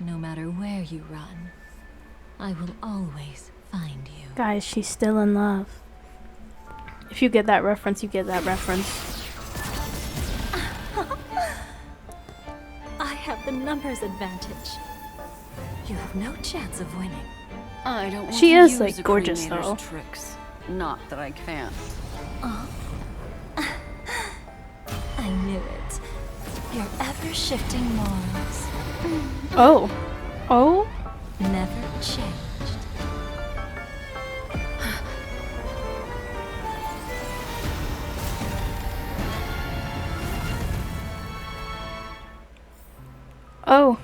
No matter where you run, I will always find you. Guys, she's still in love. If you get that reference, you get that reference. I have the numbers advantage. You have no chance of winning. I don't want She to is, use like, a gorgeous, cremator's though. tricks. Not that I can't. I knew it. Your ever-shifting morals Oh. Oh? never changed. Oh.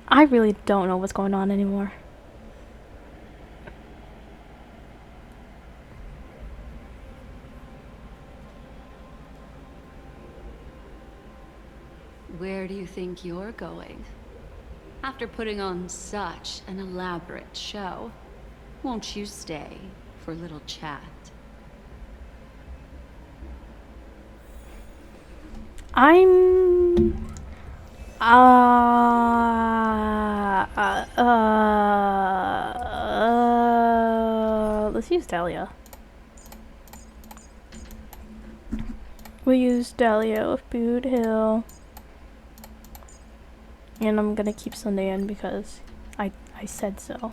I really don't know what's going on anymore. Where do you think you're going? After putting on such an elaborate show, won't you stay for a little chat? I'm... let's use Dahlia. We'll use Dahlia with Boot Hill. And I'm gonna keep Sunday in because I said so.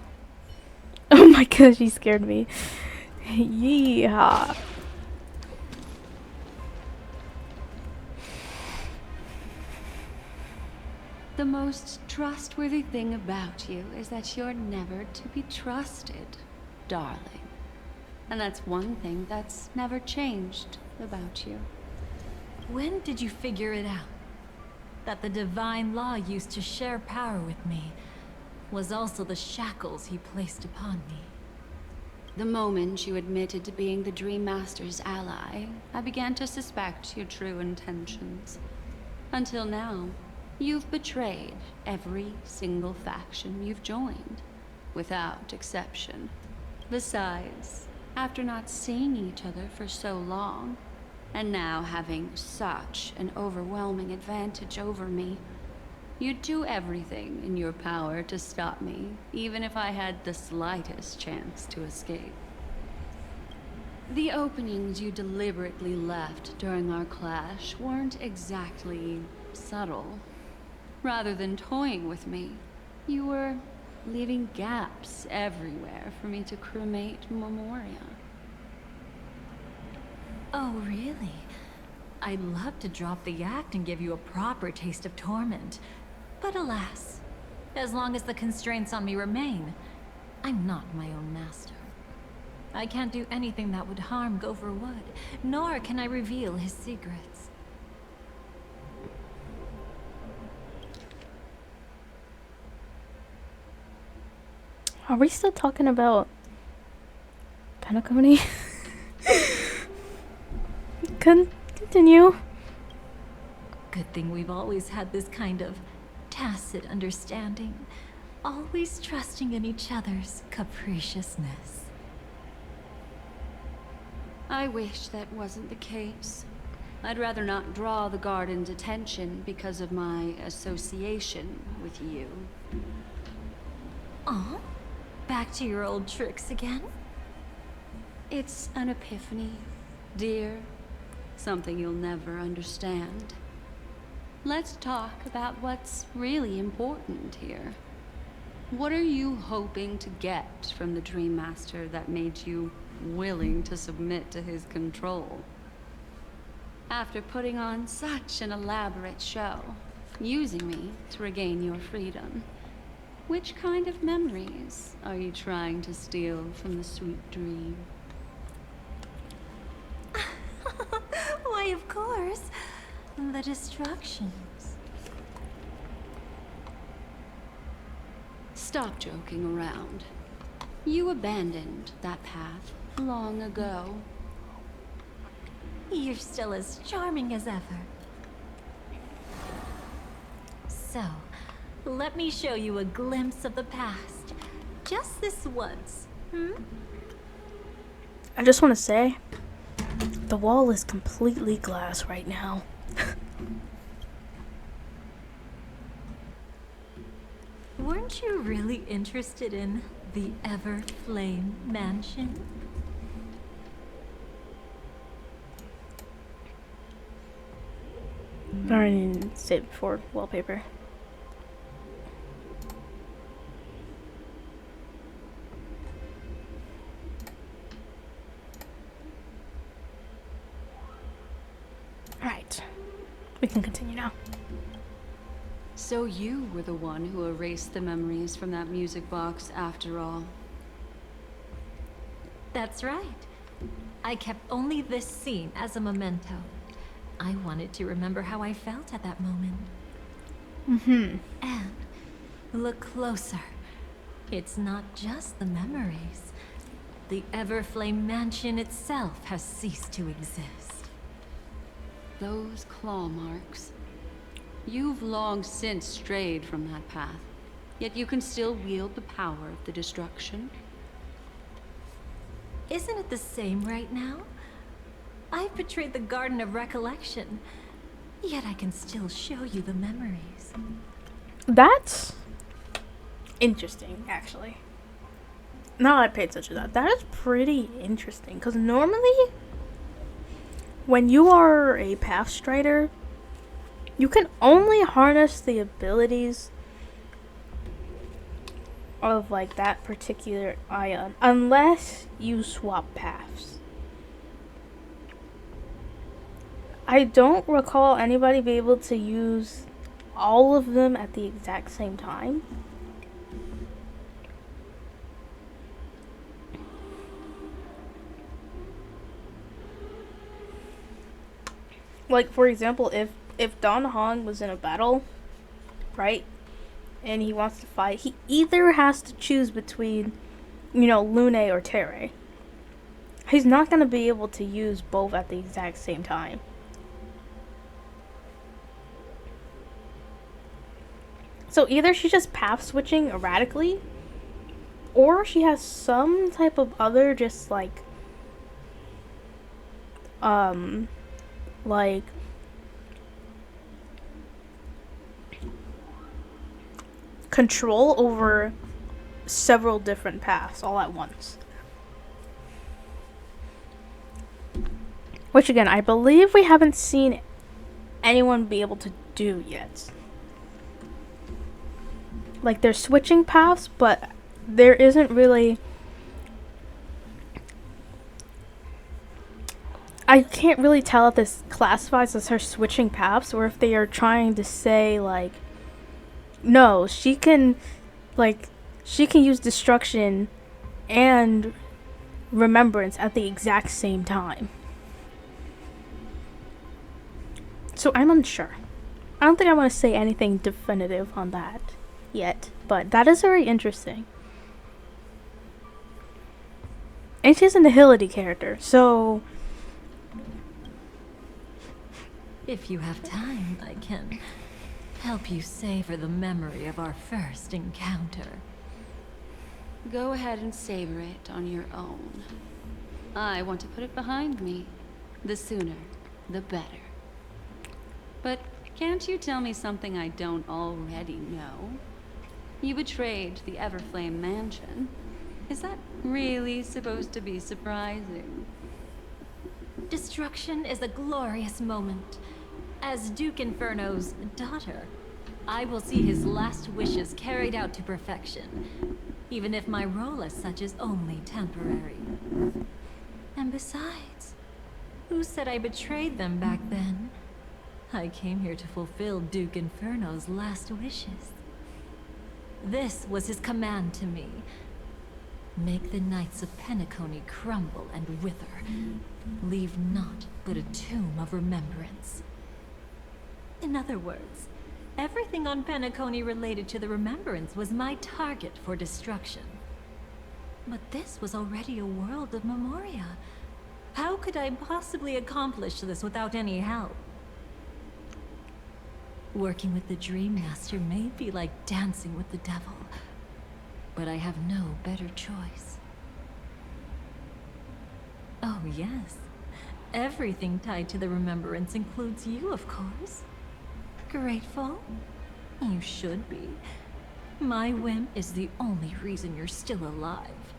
Oh my gosh, she scared me. Yeehaw. The most trustworthy thing about you is that you're never to be trusted, darling. And that's one thing that's never changed about you. When did you figure it out? That the divine law used to share power with me was also the shackles he placed upon me. The moment you admitted to being the Dream Master's ally, I began to suspect your true intentions. Until now, you've betrayed every single faction you've joined, without exception. Besides, after not seeing each other for so long, and now having such an overwhelming advantage over me, you'd do everything in your power to stop me, even if I had the slightest chance to escape. The openings you deliberately left during our clash weren't exactly subtle. Rather than toying with me, you were leaving gaps everywhere for me to cremate Memoria. Oh, really? I'd love to drop the act and give you a proper taste of torment. But alas, as long as the constraints on me remain, I'm not my own master. I can't do anything that would harm Gopher Wood, nor can I reveal his secrets. Are we still talking about Penacony? Continue. Good thing we've always had this kind of tacit understanding, always trusting in each other's capriciousness. I wish that wasn't the case. I'd rather not draw the Garden's attention because of my association with you. Aw, back to your old tricks again? It's an epiphany, dear. Something you'll never understand. Let's talk about what's really important here. What are you hoping to get from the Dream Master that made you willing to submit to his control? After putting on such an elaborate show, using me to regain your freedom, which kind of memories are you trying to steal from the sweet dream? Why, of course. The destructions. Stop joking around. You abandoned that path long ago. You're still as charming as ever. So, let me show you a glimpse of the past. Just this once, I just want to say, the wall is completely glass right now. Weren't you really interested in the Everflame Mansion? I didn't save for wallpaper. Alright. We can continue now. So you were the one who erased the memories from that music box after all. That's right. I kept only this scene as a memento. I wanted to remember how I felt at that moment. Mm-hmm. And look closer. It's not just the memories. The Everflame Mansion itself has ceased to exist. Those claw marks. You've long since strayed from that path, yet you can still wield the power of the destruction. Isn't it the same right now? I've betrayed the Garden of Recollection, yet I can still show you the memories. That's interesting, actually. Now I paid attention to that. That is pretty interesting, because normally, when you are a path strider, you can only harness the abilities of like that particular ion unless you swap paths. I don't recall anybody be able to use all of them at the exact same time. Like, for example, if Don Hong was in a battle, right, and he wants to fight, he either has to choose between, Lune or Terre. He's not going to be able to use both at the exact same time. So either she's just path switching erratically, or she has some type of other just like control over several different paths all at once. Which again, I believe we haven't seen anyone be able to do yet. Like, they're switching paths, but there isn't really... I can't really tell if this classifies as her switching paths or if they are trying to say, like, no, she can use destruction and remembrance at the exact same time. So I'm unsure. I don't think I want to say anything definitive on that yet, but that is very interesting. And she's a Nihility character, so... If you have time, I can help you savor the memory of our first encounter. Go ahead and savor it on your own. I want to put it behind me. The sooner, the better. But can't you tell me something I don't already know? You betrayed the Everflame Mansion. Is that really supposed to be surprising? Destruction is a glorious moment. As Duke Inferno's daughter, I will see his last wishes carried out to perfection, even if my role as such is only temporary. And besides, who said I betrayed them back then? I came here to fulfill Duke Inferno's last wishes. This was his command to me. Make the Knights of Penacony crumble and wither. Leave naught but a tomb of remembrance. In other words, everything on Penacony related to the remembrance was my target for destruction. But this was already a world of Memoria. How could I possibly accomplish this without any help? Working with the Dream Master may be like dancing with the devil, but I have no better choice. Oh yes, everything tied to the remembrance includes you, of course. Grateful? You should be. My whim is the only reason you're still alive.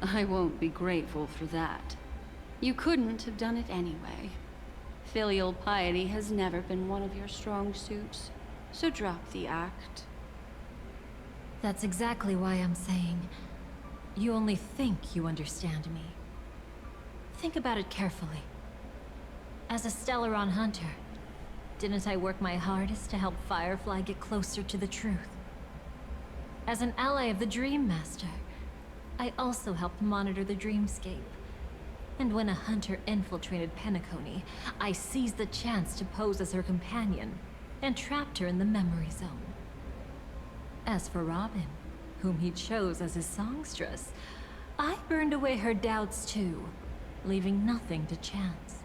I won't be grateful for that. You couldn't have done it anyway. Filial piety has never been one of your strong suits, so drop the act. That's exactly why I'm saying you only think you understand me. Think about it carefully. As a Stellaron hunter, didn't I work my hardest to help Firefly get closer to the truth? As an ally of the Dream Master, I also helped monitor the dreamscape. And when a hunter infiltrated Penacony, I seized the chance to pose as her companion and trapped her in the memory zone. As for Robin, whom he chose as his songstress, I burned away her doubts too, leaving nothing to chance.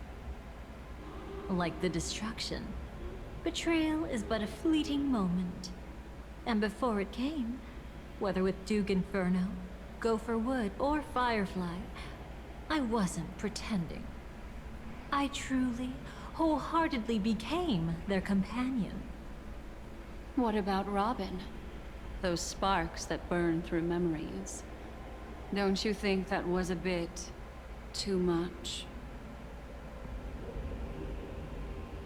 Like the destruction, betrayal is but a fleeting moment. And before it came, whether with Duke Inferno, Gopher Wood, or Firefly, I wasn't pretending. I truly, wholeheartedly became their companion. What about Robin? Those sparks that burn through memories. Don't you think that was a bit too much?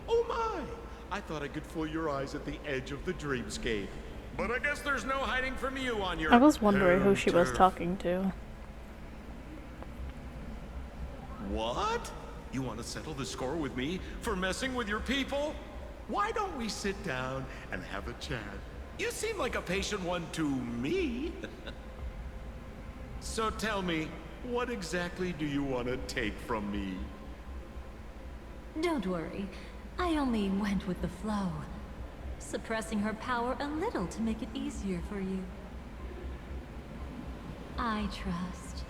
Oh my! I thought I could fool your eyes at the edge of the dreamscape. But I guess there's no hiding from you on your I was wondering who home she was turf. talking to. What? You want to settle the score with me for messing with your people? Why don't we sit down and have a chat? You seem like a patient one to me. So tell me, what exactly do you want to take from me? Don't worry, I only went with the flow, suppressing her power a little to make it easier for you. I trust.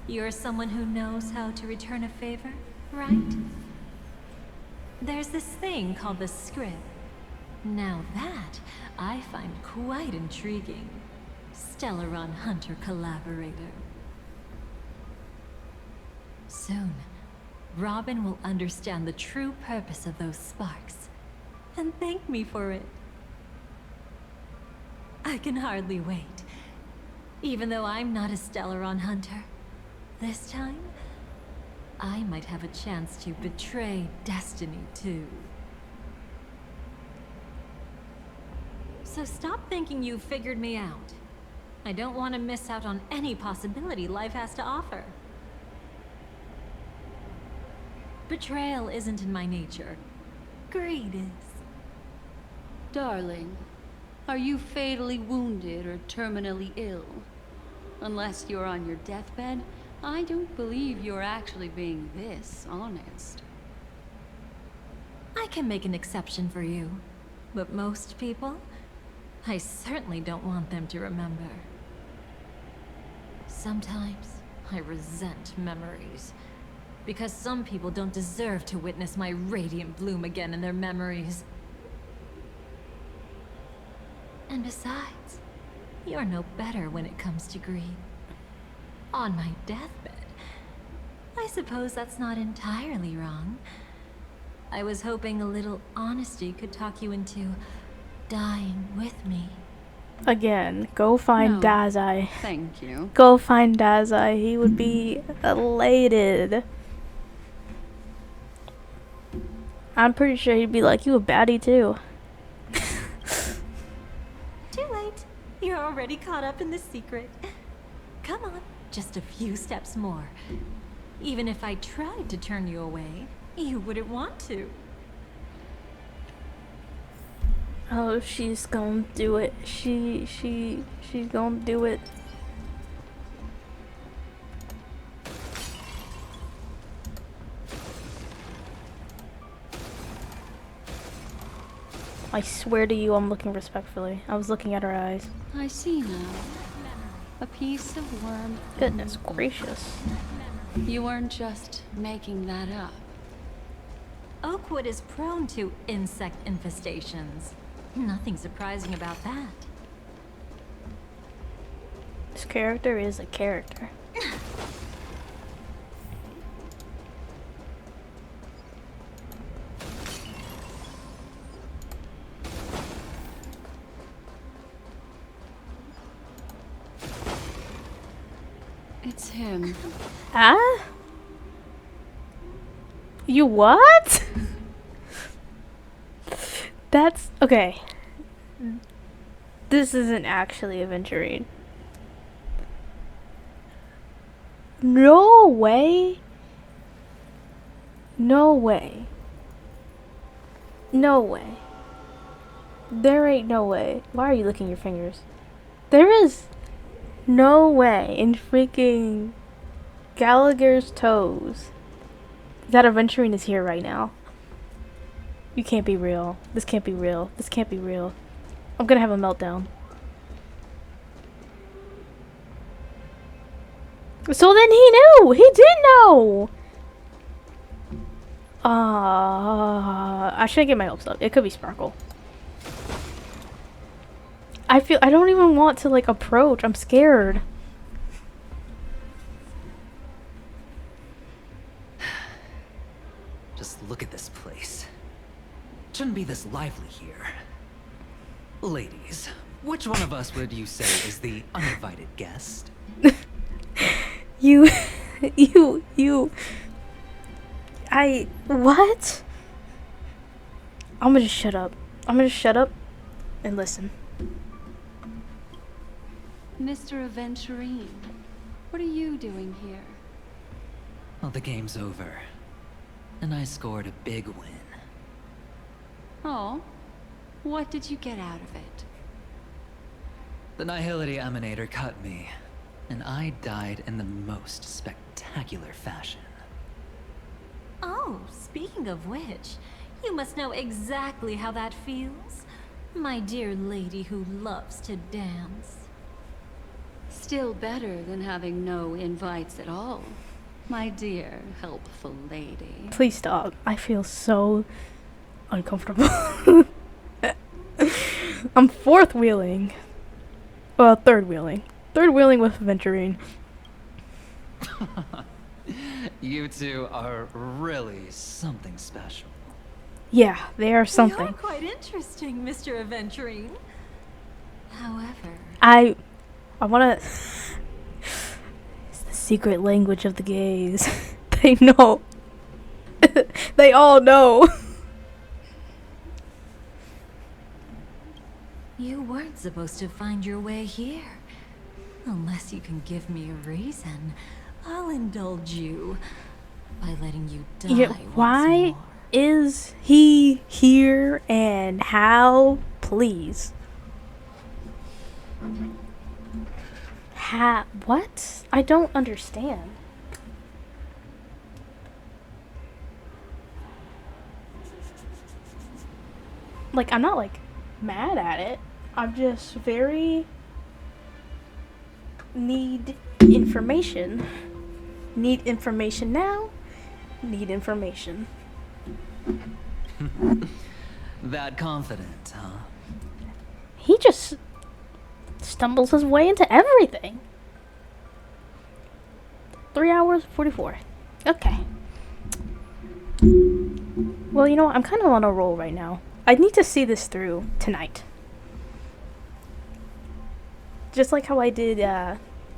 You're someone who knows how to return a favor, right? There's this thing called the script. Now that, I find quite intriguing. Stellaron Hunter collaborator. Soon, Robin will understand the true purpose of those sparks, and thank me for it. I can hardly wait. Even though I'm not a Stellaron Hunter, this time, I might have a chance to betray destiny too. So stop thinking you've figured me out. I don't want to miss out on any possibility life has to offer. Betrayal isn't in my nature. Greed is. Darling, are you fatally wounded or terminally ill? Unless you're on your deathbed, I don't believe you're actually being this honest. I can make an exception for you, but most people, I certainly don't want them to remember. Sometimes I resent memories, because some people don't deserve to witness my radiant bloom again in their memories. And besides, you're no better when it comes to greed. On my deathbed, I suppose that's not entirely wrong. I was hoping a little honesty could talk you into dying with me. Again, go find No. Dazai. Thank you. Go find Dazai. He would be elated. I'm pretty sure he'd be like, you a baddie too. Too late. You're already caught up in the secret. Come on, just a few steps more. Even if I tried to turn you away, you wouldn't want to. Oh, she's gonna do it. She's gonna do it. I swear to you, I'm looking respectfully. I was looking at her eyes. I see now. A piece of worm. Goodness gracious. You weren't just making that up. Oakwood is prone to insect infestations. Nothing surprising about that. This character is a character. It's him. Huh? You what? That's okay. This isn't actually Aventurine. No way. No way. No way. There ain't no way. Why are you licking your fingers? There is no way in freaking Gallagher's toes that Aventurine is here right now. You can't be real. This can't be real. This can't be real. I'm gonna have a meltdown. So then he knew! He did know! I shouldn't get my hopes up. It could be Sparkle. I don't even want to like approach. I'm scared. Just look at this place. Shouldn't be this lively here. Ladies, which one of us would you say is the uninvited guest? You. What? I'm gonna just shut up. I'm gonna shut up and listen. Mr. Aventurine, what are you doing here? Well, the game's over. And I scored a big win. Oh, what did you get out of it? The Nihility Emanator cut me, and I died in the most spectacular fashion. Oh, speaking of which, you must know exactly how that feels. My dear lady who loves to dance. Still better than having no invites at all, my dear helpful lady. Please stop. I feel so uncomfortable. I'm fourth wheeling. Well, third wheeling. Third wheeling with Aventurine. You two are really something special. Yeah, they are something. You're quite interesting, Mr. Aventurine. However, I wanna. It's the secret language of the gays. They know. They all know. you weren't supposed to find your way here. Unless you can give me a reason, I'll indulge you by letting you die Yeah, once why more. is he here and how? Please. What? I don't understand. Like, I'm not like mad at it. I'm just very need information. Need information now. Need information. That confident, huh? He just stumbles his way into everything. 3 hours, 44. Okay. Well, you know what? I'm kind of on a roll right now. I need to see this through tonight. Just like how I did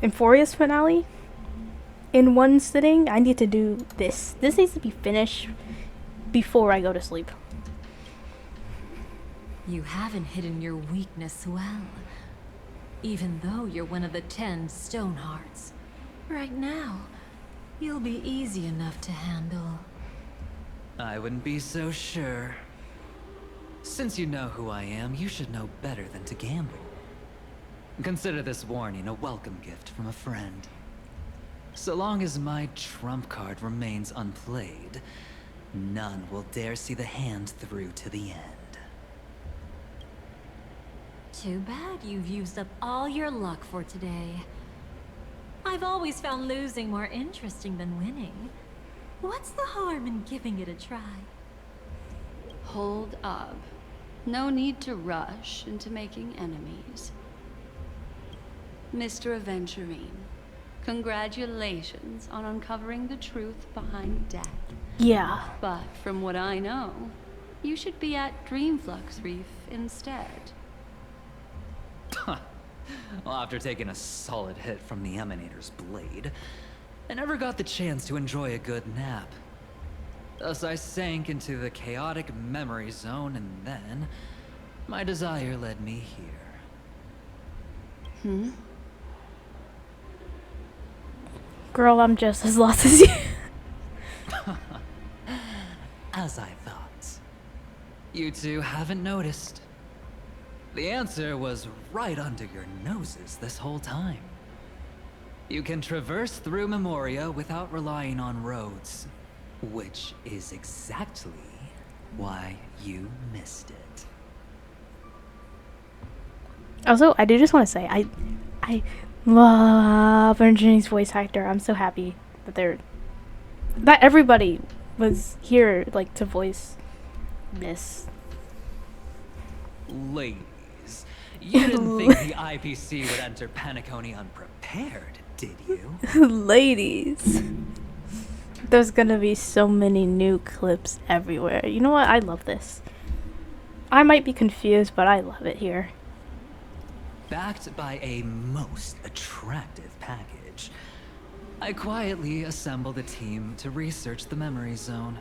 Euphoria's finale in one sitting, I need to do this. This needs to be finished before I go to sleep. You haven't hidden your weakness well. Even though you're one of the 10 Stonehearts. Right now, you'll be easy enough to handle. I wouldn't be so sure. Since you know who I am, you should know better than to gamble. Consider this warning a welcome gift from a friend. So long as my trump card remains unplayed, none will dare see the hand through to the end. Too bad you've used up all your luck for today. I've always found losing more interesting than winning. What's the harm in giving it a try? Hold up. No need to rush into making enemies. Mr. Aventurine, congratulations on uncovering the truth behind death. Yeah. But from what I know, you should be at Dreamflux Reef instead. Well, after taking a solid hit from the Emanator's blade, I never got the chance to enjoy a good nap. Thus, I sank into the chaotic memory zone, and then my desire led me here. Girl, I'm just as lost as you. As I thought. You two haven't noticed. The answer was right under your noses this whole time. You can traverse through Memoria without relying on roads, which is exactly why you missed it. Also, I do just want to say, I love Aventurine's voice actor. I'm so happy that everybody was here, like, to voice Miss. Ladies, you didn't think the IPC would enter Penacony unprepared, did you? Ladies. There's gonna be so many new clips everywhere. You know what? I love this. I might be confused, but I love it here. Backed by a most attractive package, I quietly assembled a team to research the memory zone.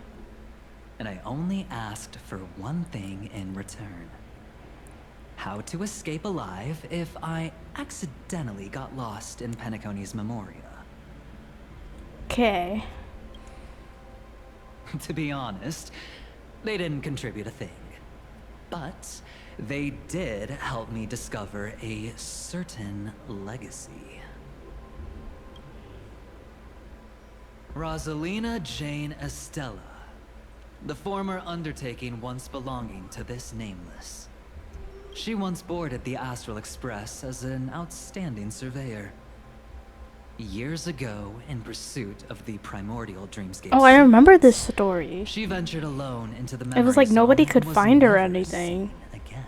And I only asked for one thing in return. How to escape alive if I accidentally got lost in Penacony's Memoria. Okay. To be honest, they didn't contribute a thing. But they did help me discover a certain legacy. Rosalina Jane Estella, the former undertaking once belonging to this nameless. She once boarded the Astral Express as an outstanding surveyor. Years ago, in pursuit of the primordial dreamscape. Oh, I remember this story. She ventured alone into the memory It was like zone nobody and could was find her or never anything. seen again.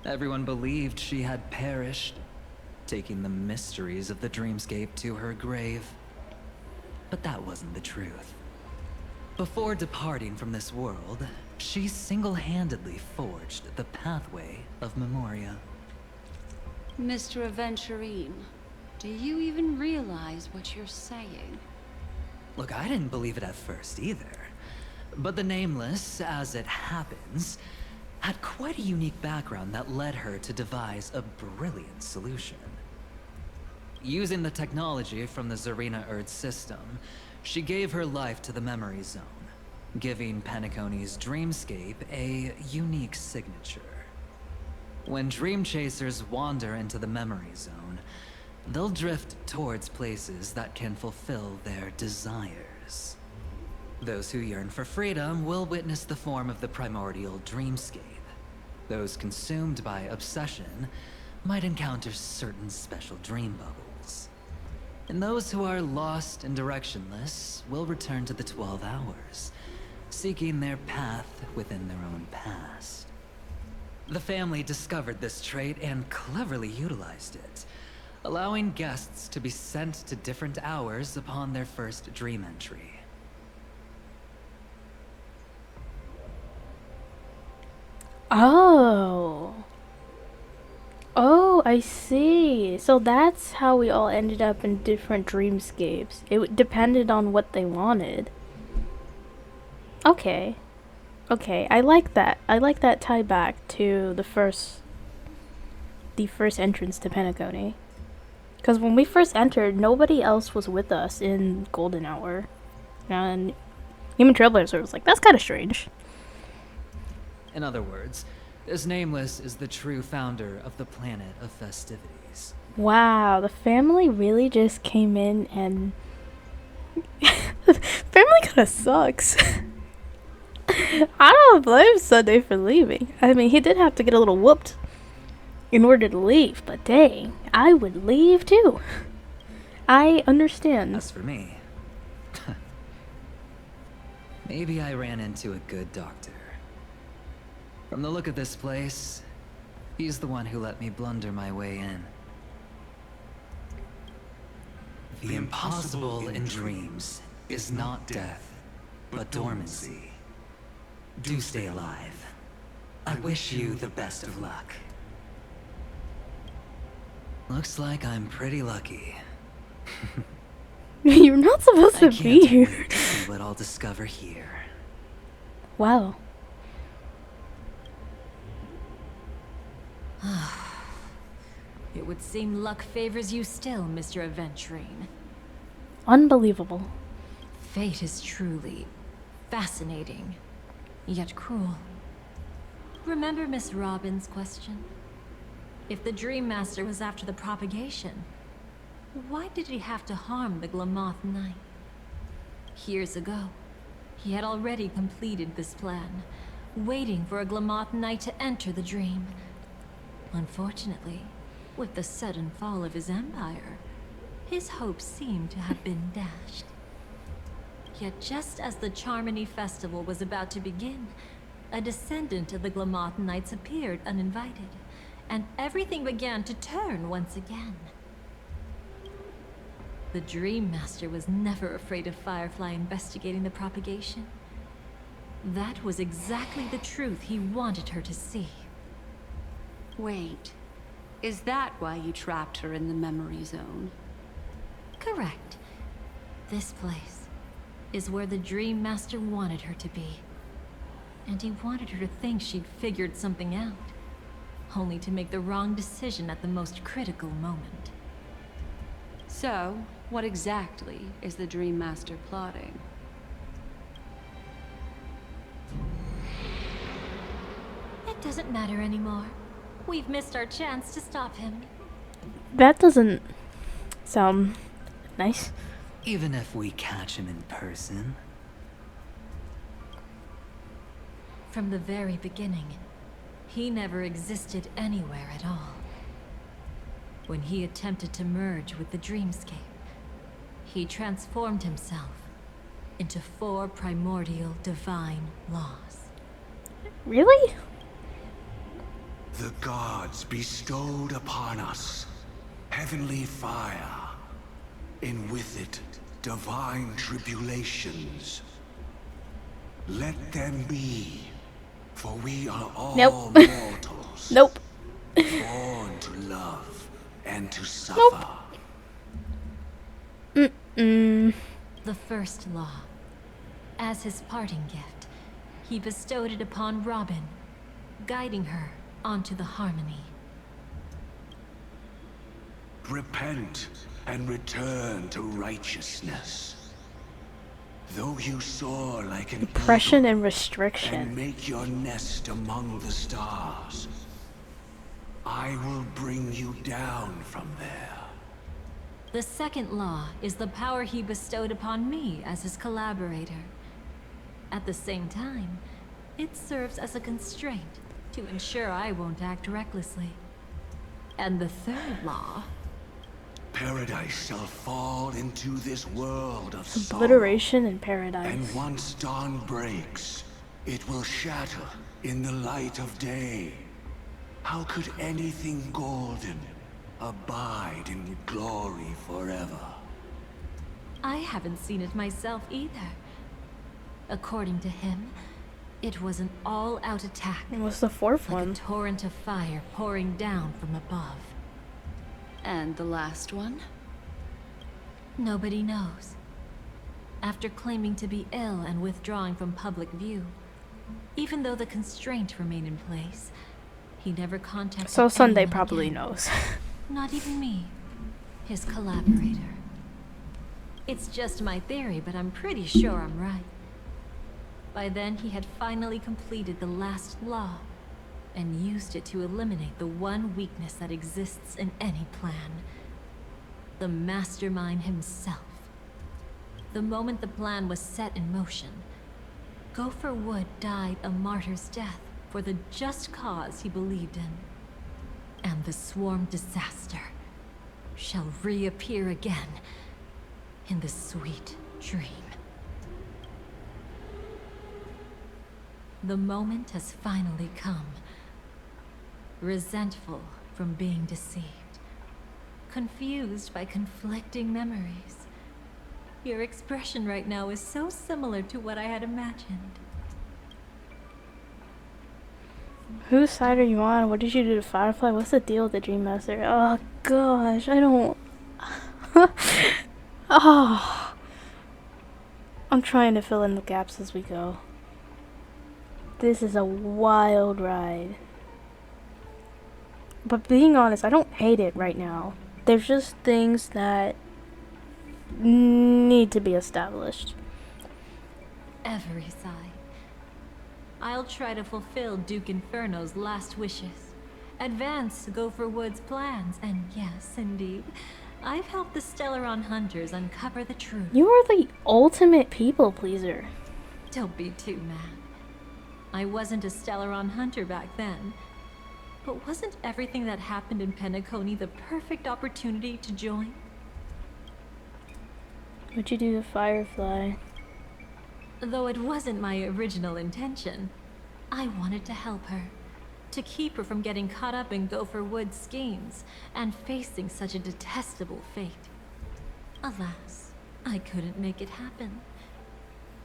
Everyone believed she had perished, taking the mysteries of the dreamscape to her grave. But that wasn't the truth. Before departing from this world, she single-handedly forged the pathway of Memoria. Mr. Aventurine, do you even realize what you're saying? Look, I didn't believe it at first either. But the Nameless, as it happens, had quite a unique background that led her to devise a brilliant solution. Using the technology from the Zarina Erd system, she gave her life to the memory zone, giving Penacony's dreamscape a unique signature. When dream chasers wander into the memory zone, they'll drift towards places that can fulfill their desires. Those who yearn for freedom will witness the form of the primordial dreamscape. Those consumed by obsession might encounter certain special dream bubbles. And those who are lost and directionless will return to the 12 hours, seeking their path within their own past. The family discovered this trait and cleverly utilized it, allowing guests to be sent to different hours upon their first dream entry. Oh. Oh, I see. So that's how we all ended up in different dreamscapes. It depended on what they wanted. Okay. Okay, I like that. I like that tie back to the first entrance to Penacony. Because when we first entered, nobody else was with us in Golden Hour. And Human Trailblazer was like, that's kind of strange. In other words, this Nameless is the true founder of the planet of festivities. Wow, the family really just came in and... family kind of sucks. I don't blame Sunday for leaving. I mean, he did have to get a little whooped in order to leave, but dang, I would leave too. I understand. As for me, maybe I ran into a good doctor. From the look of this place, he's the one who let me blunder my way in. The impossible in dreams is not death, but dormancy. Do stay alive. I wish you the best of luck. Looks like I'm pretty lucky. You're not supposed I to can't be here. wait to see what I'll discover here. Wow. It would seem luck favors you still, Mr. Aventurine. Unbelievable. Fate is truly fascinating, yet cruel. Remember Miss Robin's question? If the Dream Master was after the propagation, why did he have to harm the Glamoth Knight? Years ago, he had already completed this plan, waiting for a Glamoth Knight to enter the dream. Unfortunately, with the sudden fall of his empire, his hopes seemed to have been dashed. Yet just as the Charmony Festival was about to begin, a descendant of the Glamoth Knights appeared uninvited, and everything began to turn once again. The Dream Master was never afraid of Firefly investigating the propagation. That was exactly the truth he wanted her to see. Wait, is that why you trapped her in the memory zone? Correct. This place is where the Dream Master wanted her to be. And he wanted her to think she'd figured something out, only to make the wrong decision at the most critical moment. So, what exactly is the Dream Master plotting? It doesn't matter anymore. We've missed our chance to stop him. That doesn't sound nice. Even if we catch him in person. From the very beginning, he never existed anywhere at all. When he attempted to merge with the dreamscape, he transformed himself into 4 primordial divine laws. Really? The gods bestowed upon us heavenly fire, and with it divine tribulations. Let them be, for we are all Nope. mortals, Nope. born to love and to suffer. The first law. As his parting gift, he bestowed it upon Robin, guiding her onto the harmony. Repent and return to righteousness. Though you soar like an Depression eagle and restriction. and make your nest among the stars, I will bring you down from there. The second law is the power he bestowed upon me as his collaborator. At the same time, it serves as a constraint to ensure I won't act recklessly. And the third law... Paradise shall fall into this world of sorrow, Obliteration in and paradise. once dawn breaks, it will shatter in the light of day. How could anything golden abide in glory forever? I haven't seen it myself either. According to him, it was an all-out attack, And what's the fourth like a one? torrent of fire pouring down from above. And the last one? Nobody knows. After claiming to be ill and withdrawing from public view, even though the constraint remained in place, he never contacted So Sunday anyone probably again. knows. Not even me, his collaborator. It's just my theory, but I'm pretty sure I'm right. By then, he had finally completed the last law, and used it to eliminate the one weakness that exists in any plan. The mastermind himself. The moment the plan was set in motion, Gopher Wood died a martyr's death for the just cause he believed in. And the swarm disaster shall reappear again in the sweet dream. The moment has finally come. Resentful from being deceived. Confused by conflicting memories. Your expression right now is so similar to what I had imagined. Whose side are you on? What did you do to Firefly? What's the deal with the Dream Master? Oh gosh, I don't. Oh, I'm trying to fill in the gaps as we go. This is a wild ride. But being honest, I don't hate it right now. There's just things that need to be established. Every sigh. I'll try to fulfill Duke Inferno's last wishes. Advance Gopher Wood's plans, and yes, indeed, I've helped the Stellaron hunters uncover the truth. You are the ultimate people pleaser. Don't be too mad. I wasn't a Stellaron hunter back then. But wasn't everything that happened in Penacony the perfect opportunity to join? What'd you do to Firefly? Though it wasn't my original intention, I wanted to help her. To keep her from getting caught up in Gopher Wood's schemes and facing such a detestable fate. Alas, I couldn't make it happen.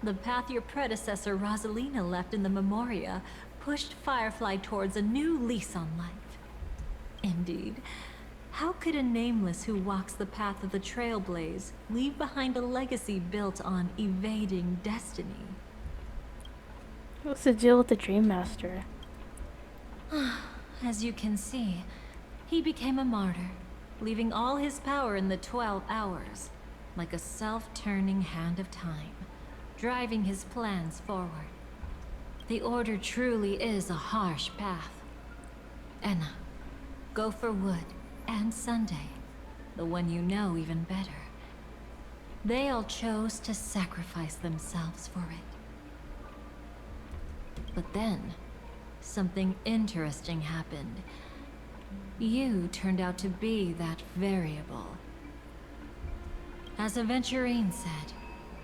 The path your predecessor Rosalina left in the Memoria pushed Firefly towards a new lease on life. Indeed, how could a nameless who walks the path of the Trailblaze leave behind a legacy built on evading destiny? What's the deal with the Dream Master? As you can see, he became a martyr, leaving all his power in the 12 hours, like a self-turning hand of time, driving his plans forward. The Order truly is a harsh path. Enna, Gopher Wood, and Sunday, the one you know even better. They all chose to sacrifice themselves for it. But then, something interesting happened. You turned out to be that variable. As Aventurine said,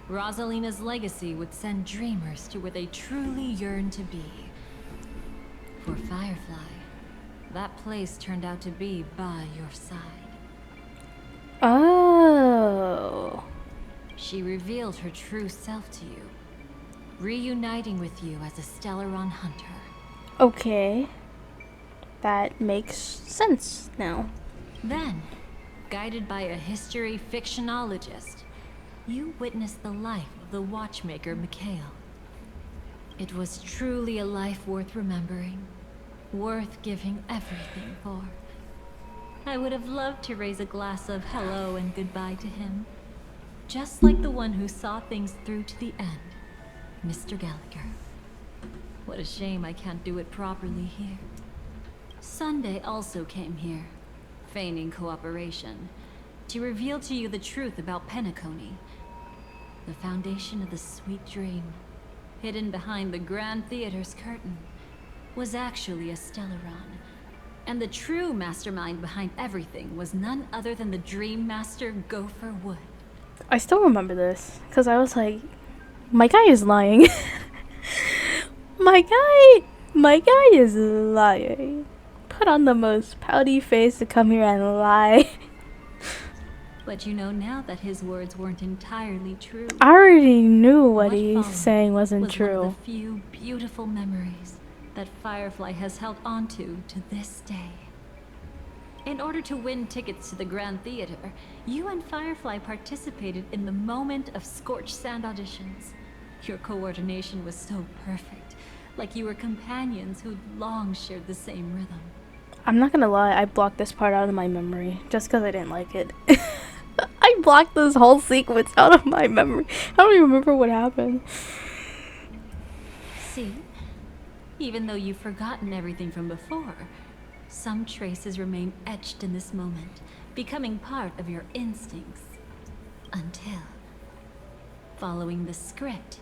Rosalina's legacy would send dreamers to where they truly yearn to be. For Firefly, that place turned out to be by your side. Oh. She revealed her true self to you, reuniting with you as a Stellaron hunter. Okay. That makes sense now. Then, guided by a history fictionologist, you witnessed the life of the watchmaker Mikhail. It was truly a life worth remembering, worth giving everything for. I would have loved to raise a glass of hello and goodbye to him, just like the one who saw things through to the end, Mr. Gallagher. What a shame I can't do it properly here. Sunday also came here, feigning cooperation, to reveal to you the truth about Penacony, the foundation of the sweet dream, hidden behind the Grand Theater's curtain, was actually a Stellaron. And the true mastermind behind everything was none other than the Dream Master Gopher Wood. I still remember this, because I was like, my guy is lying. my guy is lying. Put on the most pouty face to come here and lie. But you know now that his words weren't entirely true. I already knew what he's followed saying wasn't was true. one of the few beautiful memories that Firefly has held onto to this day. In order to win tickets to the Grand Theater, you and Firefly participated in the moment of scorched sand auditions. Your coordination was so perfect, like you were companions who'd long shared the same rhythm. I'm not gonna lie, I blocked this part out of my memory, just because I didn't like it. I blocked this whole sequence out of my memory. I don't even remember what happened. See? Even though you've forgotten everything from before, some traces remain etched in this moment, becoming part of your instincts. Until, following the script,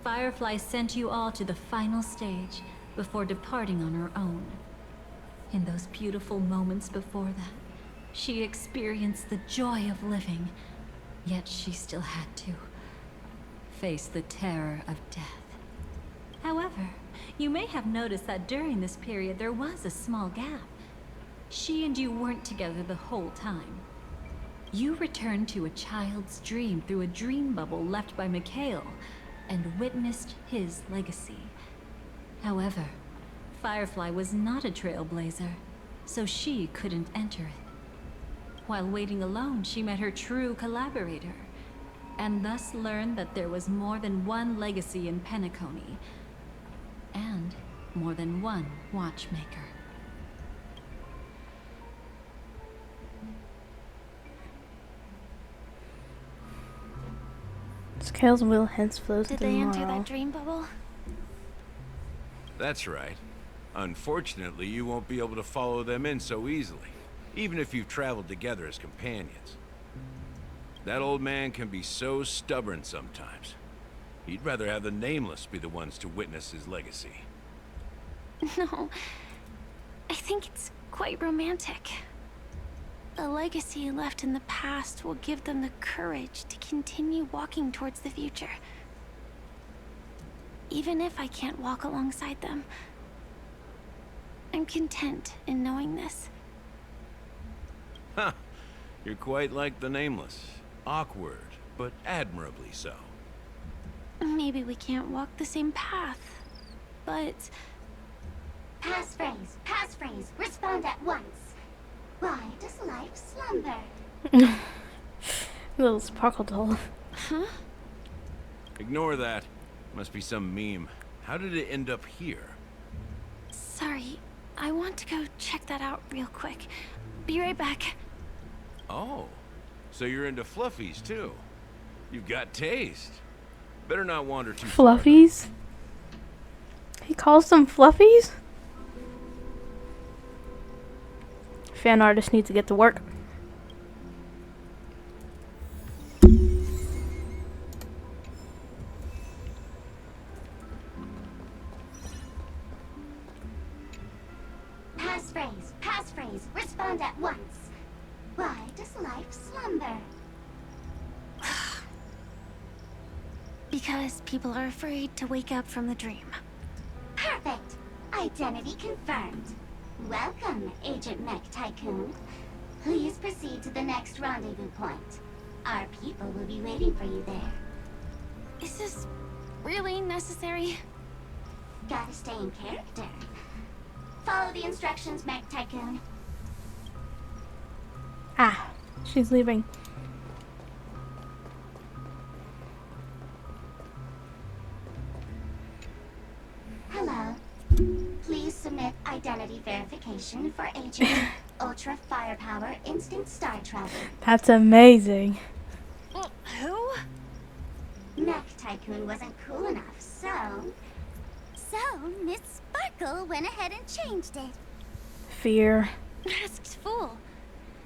Firefly sent you all to the final stage before departing on her own. In those beautiful moments before that, she experienced the joy of living, yet she still had to face the terror of death. However, you may have noticed that during this period there was a small gap. She and you weren't together the whole time. You returned to a child's dream through a dream bubble left by Mikhail and witnessed his legacy. However, Firefly was not a trailblazer, so she couldn't enter it. While waiting alone, she met her true collaborator, and thus learned that there was more than one legacy in Penacony, and more than one watchmaker. Scales will hence flows Did to they tomorrow. enter that dream bubble? That's right. Unfortunately, you won't be able to follow them in so easily, even if you've traveled together as companions. That old man can be so stubborn sometimes. He'd rather have the Nameless be the ones to witness his legacy. No. I think it's quite romantic. The legacy left in the past will give them the courage to continue walking towards the future. Even if I can't walk alongside them, I'm content in knowing this. Huh. You're quite like the Nameless. Awkward, but admirably so. Maybe we can't walk the same path, but... Passphrase, respond at once. Why does life slumber? Little sparkle doll. Huh? Ignore that. Must be some meme. How did it end up here? Sorry, I want to go check that out real quick. Be right back. Oh, so you're into fluffies too. You've got taste. Better not wander too far. Fluffies? He calls them fluffies? Fan artists need to get to work. Passphrase, respond at once. Why does life slumber? Because people are afraid to wake up from the dream. Perfect. Identity confirmed. Welcome, Agent Mech Tycoon. Please proceed to the next rendezvous point. Our people will be waiting for you there. Is this really necessary? Gotta stay in character. Follow the instructions, Mech Tycoon. Ah, she's leaving. Hello. Please submit identity verification for Agent Ultra Firepower Instant Star Travel. That's amazing. Who? Mech Tycoon wasn't cool enough, so... So, Miss Sparkle went ahead and changed it. Fear. Masked fool.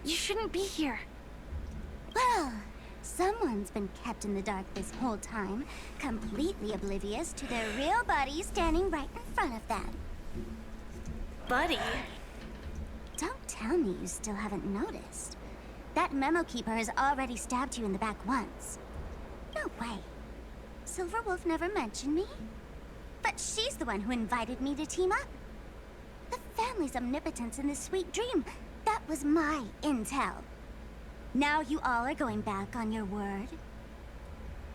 You shouldn't be here. Well, someone's been kept in the dark this whole time, completely oblivious to their real body standing right in front of them. Buddy. Don't tell me you still haven't noticed. That memo keeper has already stabbed you in the back once. No way. Silverwolf never mentioned me. But she's the one who invited me to team up. The family's omnipotence in this sweet dream, that was my intel. Now you all are going back on your word?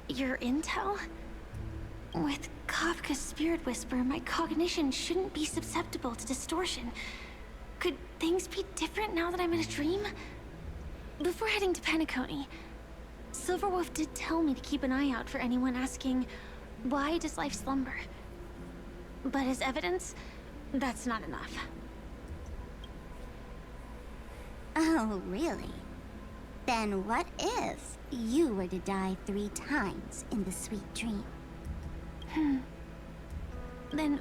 Your intel? With Kafka's spirit whisper, my cognition shouldn't be susceptible to distortion. Could things be different now that I'm in a dream? Before heading to Penacony, Silverwolf did tell me to keep an eye out for anyone asking, why does life slumber? But as evidence, that's not enough. Oh, really? Then what if you were to die 3 times in the sweet dream? Then,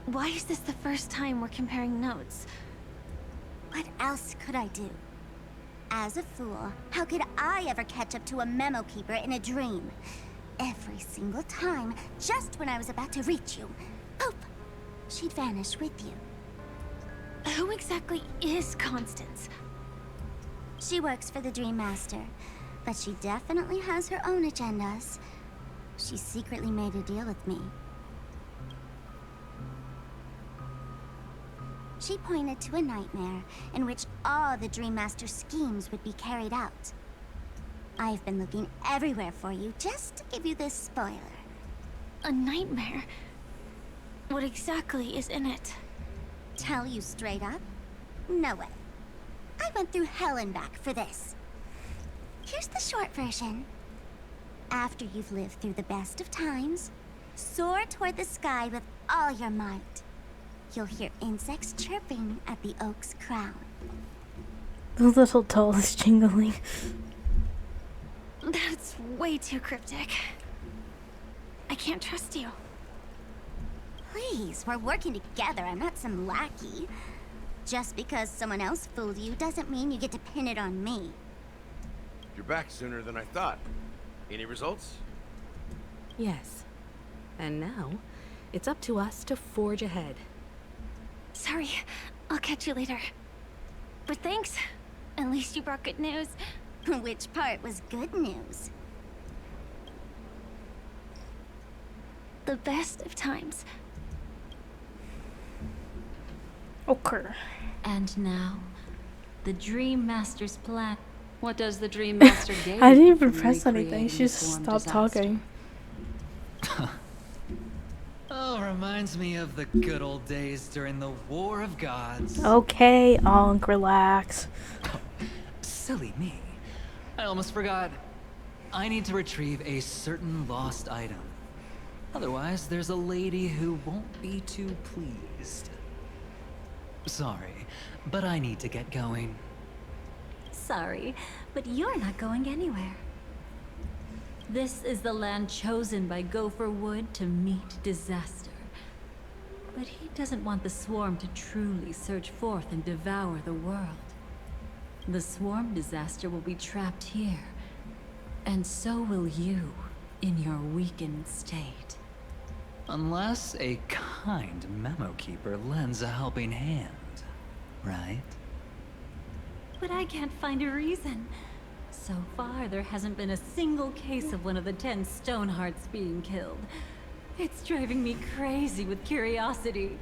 why is this the first time we're comparing notes? What else could I do? As a fool, how could I ever catch up to a memo keeper in a dream? Every single time, just when I was about to reach you, poof, she'd vanish with you. Who exactly is Constance? She works for the Dream Master, but she definitely has her own agendas. She secretly made a deal with me. She pointed to a nightmare in which all the Dream Master schemes would be carried out. I've been looking everywhere for you just to give you this spoiler. A nightmare? What exactly is in it? tell you straight up. No way. I went through hell and back for this. Here's the short version. After you've lived through the best of times, soar toward the sky with all your might. You'll hear insects chirping at the oak's crown. The little toll is jingling. That's way too cryptic. I can't trust you. Please, we're working together. I'm not some lackey. Just because someone else fooled you doesn't mean you get to pin it on me. You're back sooner than I thought. Any results? Yes. And now, it's up to us to forge ahead. Sorry, I'll catch you later. But thanks. At least you brought good news. Which part was good news? The best of times. Okay. And now, the Dream Master's plan. What does the Dream Master gain? I didn't even from press anything. recreating She the just swarm stopped disaster? talking. Oh, reminds me of the good old days during the War of Gods. Okay, Onk, relax. Silly me. I almost forgot. I need to retrieve a certain lost item. Otherwise, there's a lady who won't be too pleased. Sorry, but I need to get going. Sorry, but you're not going anywhere. This is the land chosen by Gopher Wood to meet disaster. But he doesn't want the swarm to truly surge forth and devour the world. The swarm disaster will be trapped here, and so will you in your weakened state. Unless a kind memo keeper lends a helping hand, right? But I can't find a reason. So far, there hasn't been a single case of one of the 10 Stonehearts being killed. It's driving me crazy with curiosity.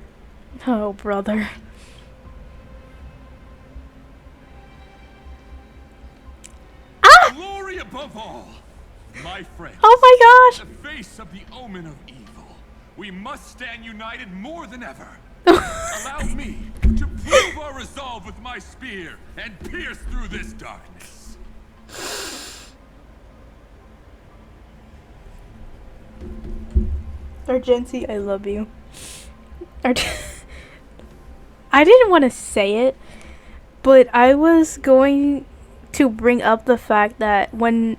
Oh, brother. Glory above all, my friends. Oh my gosh! The face of the omen of evil. We must stand united more than ever. Allow me to prove our resolve with my spear and pierce through this darkness. Argenti, I love you. I didn't want to say it, but I was going to bring up the fact that when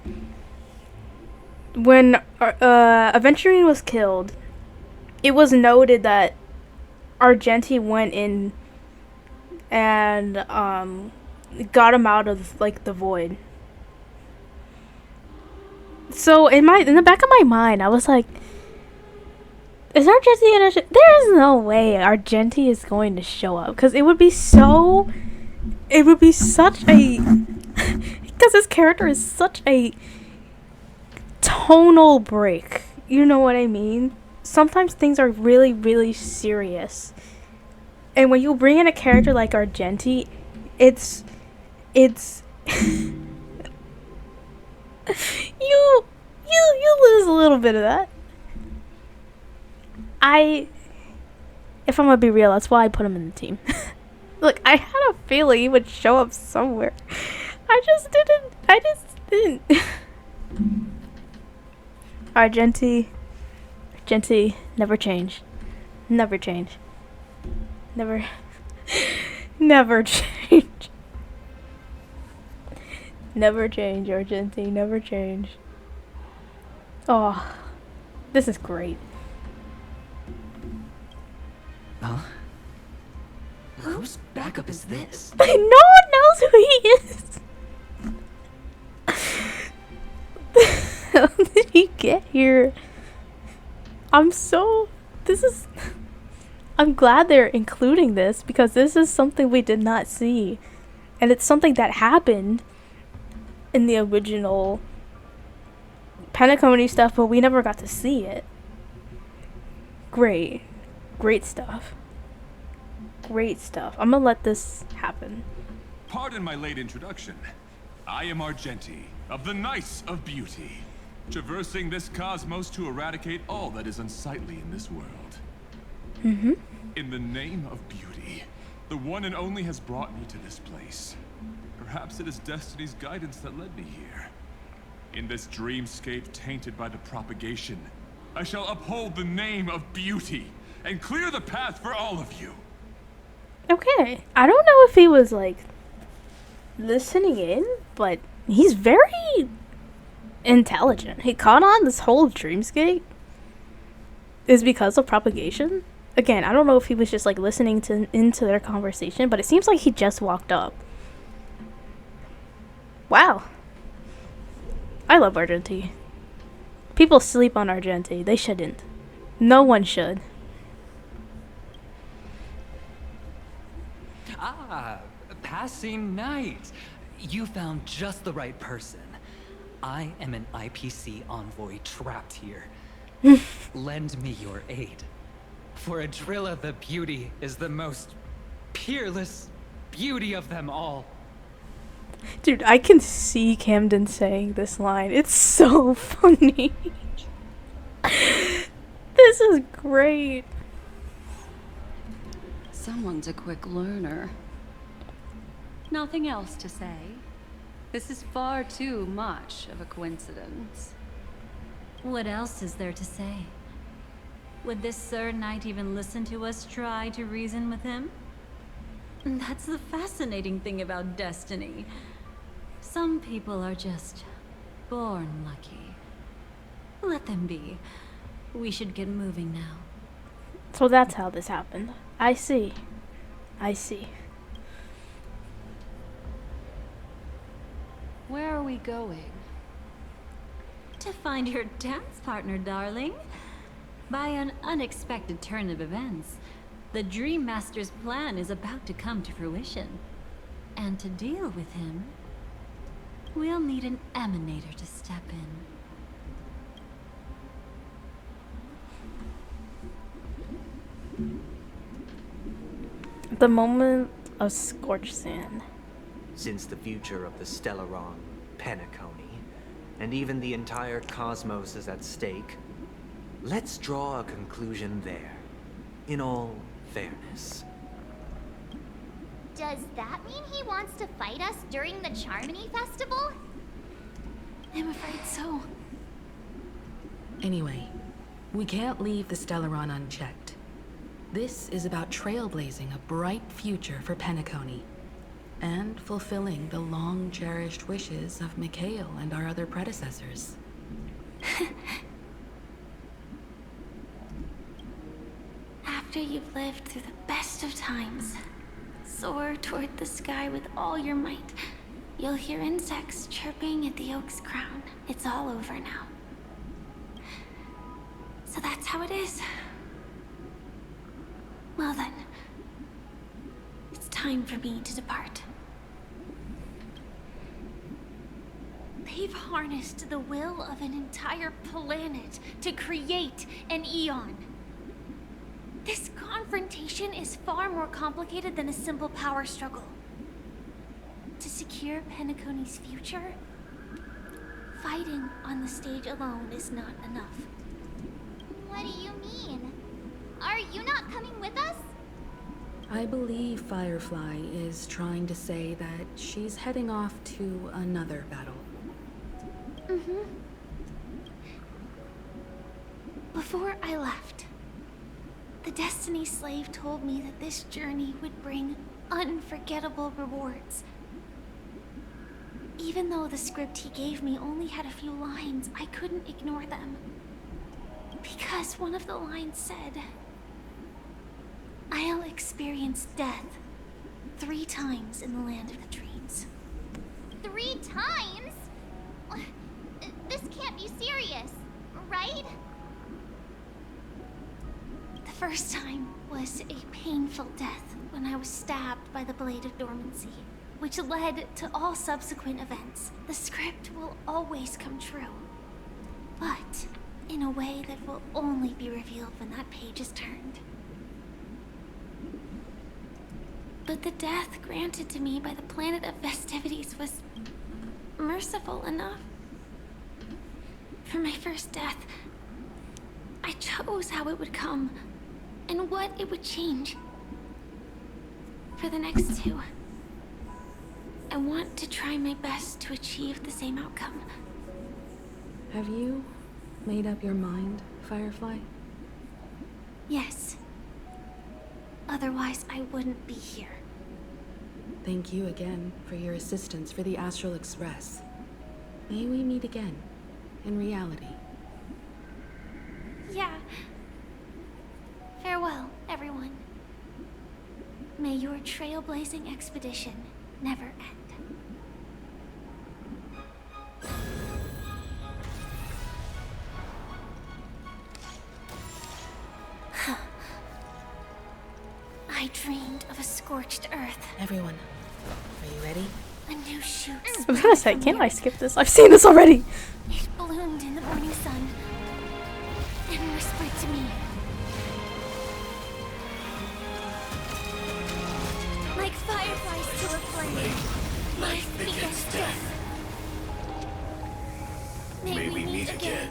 Aventurine was killed, it was noted that Argenti went in and got him out of like the void. So in the back of my mind, I was like, is Argenti gonna there's no way Argenti is going to show up, because it would be such a because his character is such a tonal break. You know what I mean? Sometimes things are really, really serious. And when you bring in a character like Argenti, it's you lose a little bit of that. If I'm gonna be real, that's why I put him in the team. Look, I had a feeling he would show up somewhere. I just didn't. Argenti, never change. Never change. Never change. Never change, Argenti, never change. Oh, this is great. Huh? Whose backup is this? No one knows who he is. How did he get here? I'm glad they're including this, because this is something we did not see. And it's something that happened in the original Penacony stuff, but we never got to see it. Great stuff. Great stuff. I'm gonna let this happen. Pardon my late introduction. I am Argenti, of the Nice of Beauty, traversing this cosmos to eradicate all that is unsightly in this world. Mm-hmm. In the name of beauty, The one and only has brought me to this place. Perhaps it is destiny's guidance that led me here. In this dreamscape tainted by the propagation, I shall uphold the name of beauty and clear the path for all of you. Okay, I don't know if he was like listening in, but he's very intelligent. He caught on this whole dreamscape is because of propagation. Again, I don't know if he was just like listening into their conversation, but it seems like he just walked up. Wow. I love Argenti. People sleep on Argenti. They shouldn't. No one should. Ah, passing night. You found just the right person. I am an IPC envoy trapped here. Lend me your aid. For Adrilla the Beauty is the most peerless beauty of them all. Dude, I can see Camden saying this line. It's so funny. This is great. Someone's a quick learner. Nothing else to say. This is far too much of a coincidence. What else is there to say? Would this Sir Knight even listen to us try to reason with him? That's the fascinating thing about destiny. Some people are just born lucky. Let them be. We should get moving now. So that's how this happened. I see. I see. Where are we going? To find your dance partner, darling. By an unexpected turn of events, the Dream Master's plan is about to come to fruition. And to deal with him, we'll need an emanator to step in. The moment of scorched sand. Since the future of the Stellaron, Penacony, and even the entire cosmos is at stake, let's draw a conclusion there, in all fairness. Does that mean he wants to fight us during the Charmony Festival? I'm afraid so. Anyway, we can't leave the Stellaron unchecked. This is about trailblazing a bright future for Penacony, and fulfilling the long-cherished wishes of Mikhail and our other predecessors. After you've lived through the best of times, soar toward the sky with all your might. You'll hear insects chirping at the oak's crown. It's all over now. So that's how it is. Well then, it's time for me to depart. They've harnessed the will of an entire planet to create an Eon. This confrontation is far more complicated than a simple power struggle. To secure Penacony's future, fighting on the stage alone is not enough. What do you mean? Are you not coming with us? I believe Firefly is trying to say that she's heading off to another battle. Mm-hmm. Before I left, the Destiny Slave told me that this journey would bring unforgettable rewards. Even though the script he gave me only had a few lines, I couldn't ignore them. Because one of the lines said, "I'll experience death 3 times in the land of the dreams." 3 times? This can't be serious, right? The first time was a painful death when I was stabbed by the Blade of Dormancy, which led to all subsequent events. The script will always come true, but in a way that will only be revealed when that page is turned. But the death granted to me by the planet of festivities was merciful enough. For my first death, I chose how it would come and what it would change. for the next two. I want to try my best to achieve the same outcome. Have you made up your mind, Firefly? Yes. Otherwise, I wouldn't be here. Thank you again for your assistance for the Astral Express. May we meet again, in reality. Yeah. Farewell, everyone. May your trailblazing expedition never end. I dreamed of a scorched earth. Everyone, are you ready? A new shoot. I was gonna say, can't I skip this? I've seen this already. It bloomed in the morning sun and whispered to me. Like fireflies to a flame, life begets death. May we meet again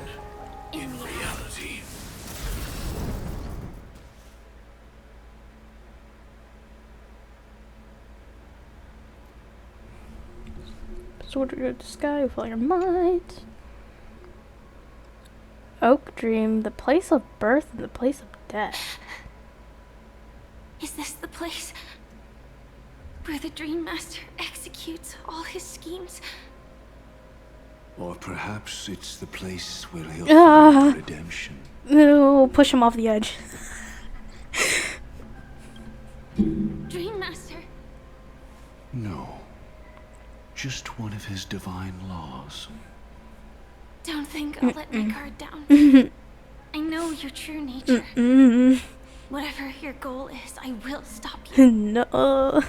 in reality. Sword of the sky with all your might. Oak Dream, the place of birth and the place of death. Is this the place where the Dream Master executes all his schemes? Or perhaps it's the place where he'll find redemption. No, push him off the edge. Dream Master. No. Just one of his divine laws. Don't think I'll let my guard down. I know your true nature. Whatever your goal is, I will stop you. No.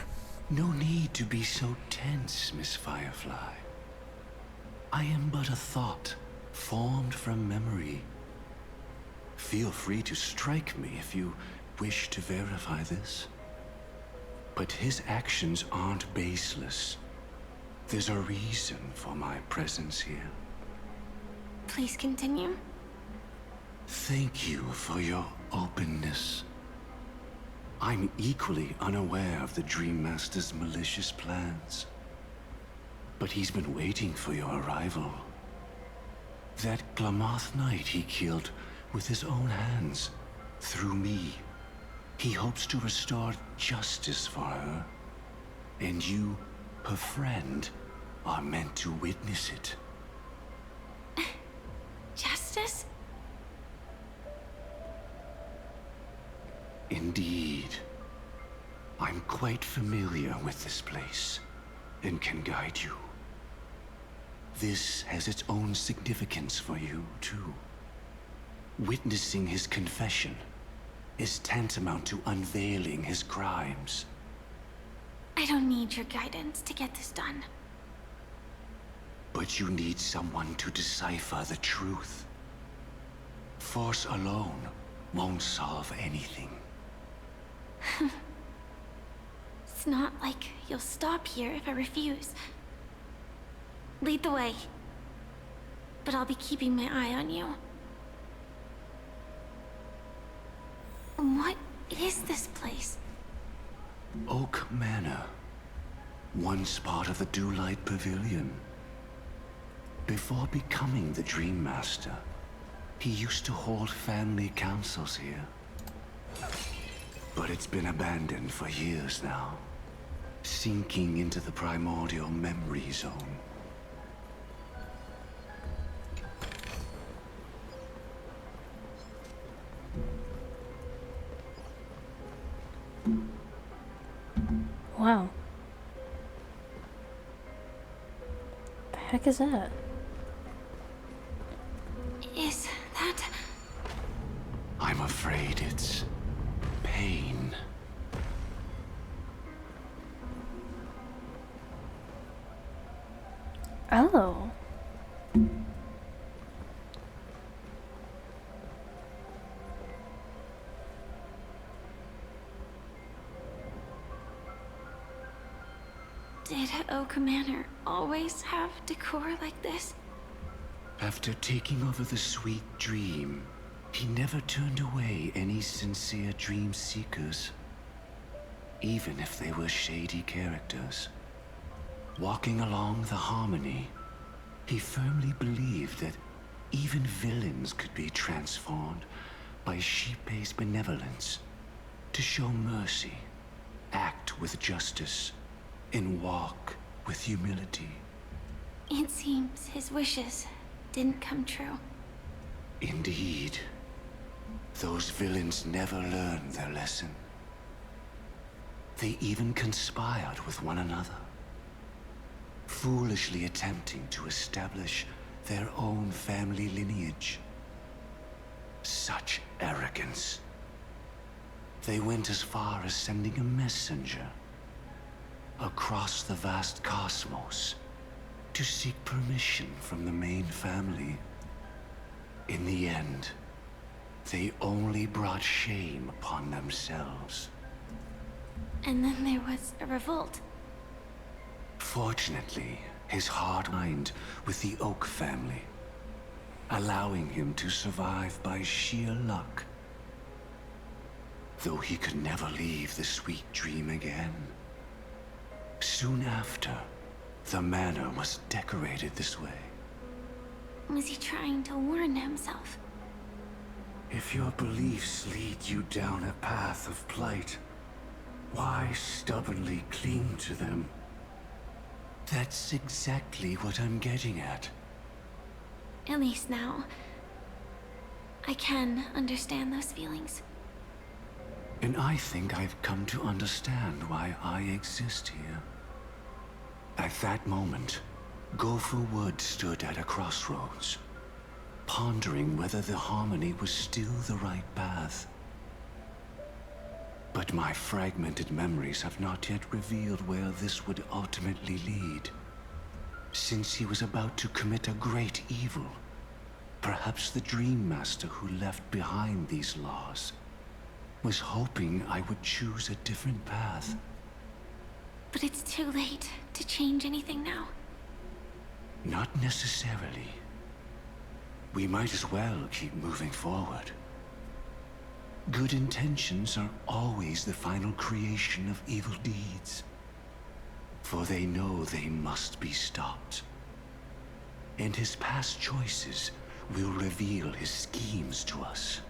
No need to be so tense, Miss Firefly. I am but a thought, formed from memory. Feel free to strike me if you wish to verify this. But his actions aren't baseless. There's a reason for my presence here. Please continue. Thank you for your openness. I'm equally unaware of the Dream Master's malicious plans. But he's been waiting for your arrival. That Glamoth Knight he killed with his own hands, through me. He hopes to restore justice for her. And you, her friend, are meant to witness it. Justice? Indeed. I'm quite familiar with this place, and can guide you. This has its own significance for you, too. Witnessing his confession is tantamount to unveiling his crimes. I don't need your guidance to get this done. But you need someone to decipher the truth. Force alone won't solve anything. It's not like you'll stop here if I refuse. Lead the way. But I'll be keeping my eye on you. What is this place? Oak Manor. Once part of the Dewlight Pavilion. Before becoming the Dream Master, he used to hold family councils here. But it's been abandoned for years now, sinking into the primordial memory zone. Wow. The heck is that? Is that... I'm afraid it's pain. Oh. Did Oak Manor always have decor like this? After taking over the Sweet Dream, he never turned away any sincere dream seekers. even if they were shady characters. Walking along the harmony, he firmly believed that even villains could be transformed by Xipe's benevolence to show mercy, act with justice, and walk with humility. It seems his wishes didn't come true. Indeed. Those villains never learned their lesson. They even conspired with one another, foolishly attempting to establish their own family lineage. Such arrogance. They went as far as sending a messenger across the vast cosmos to seek permission from the main family. In the end, they only brought shame upon themselves. And then there was a revolt. Fortunately, his heart aligned with the Oak family, allowing him to survive by sheer luck. Though he could never leave the sweet dream again. Soon after, the manor was decorated this way. Was he trying to warn himself? If your beliefs lead you down a path of plight, why stubbornly cling to them? That's exactly what I'm getting at. At least now, I can understand those feelings. And I think I've come to understand why I exist here. At that moment, Gopher Wood stood at a crossroads, pondering whether the harmony was still the right path. But my fragmented memories have not yet revealed where this would ultimately lead. Since he was about to commit a great evil, perhaps the Dream Master who left behind these laws was hoping I would choose a different path. But it's too late to change anything now. Not necessarily. We might as well keep moving forward. Good intentions are always the final creation of evil deeds. For they know they must be stopped. And his past choices will reveal his schemes to us.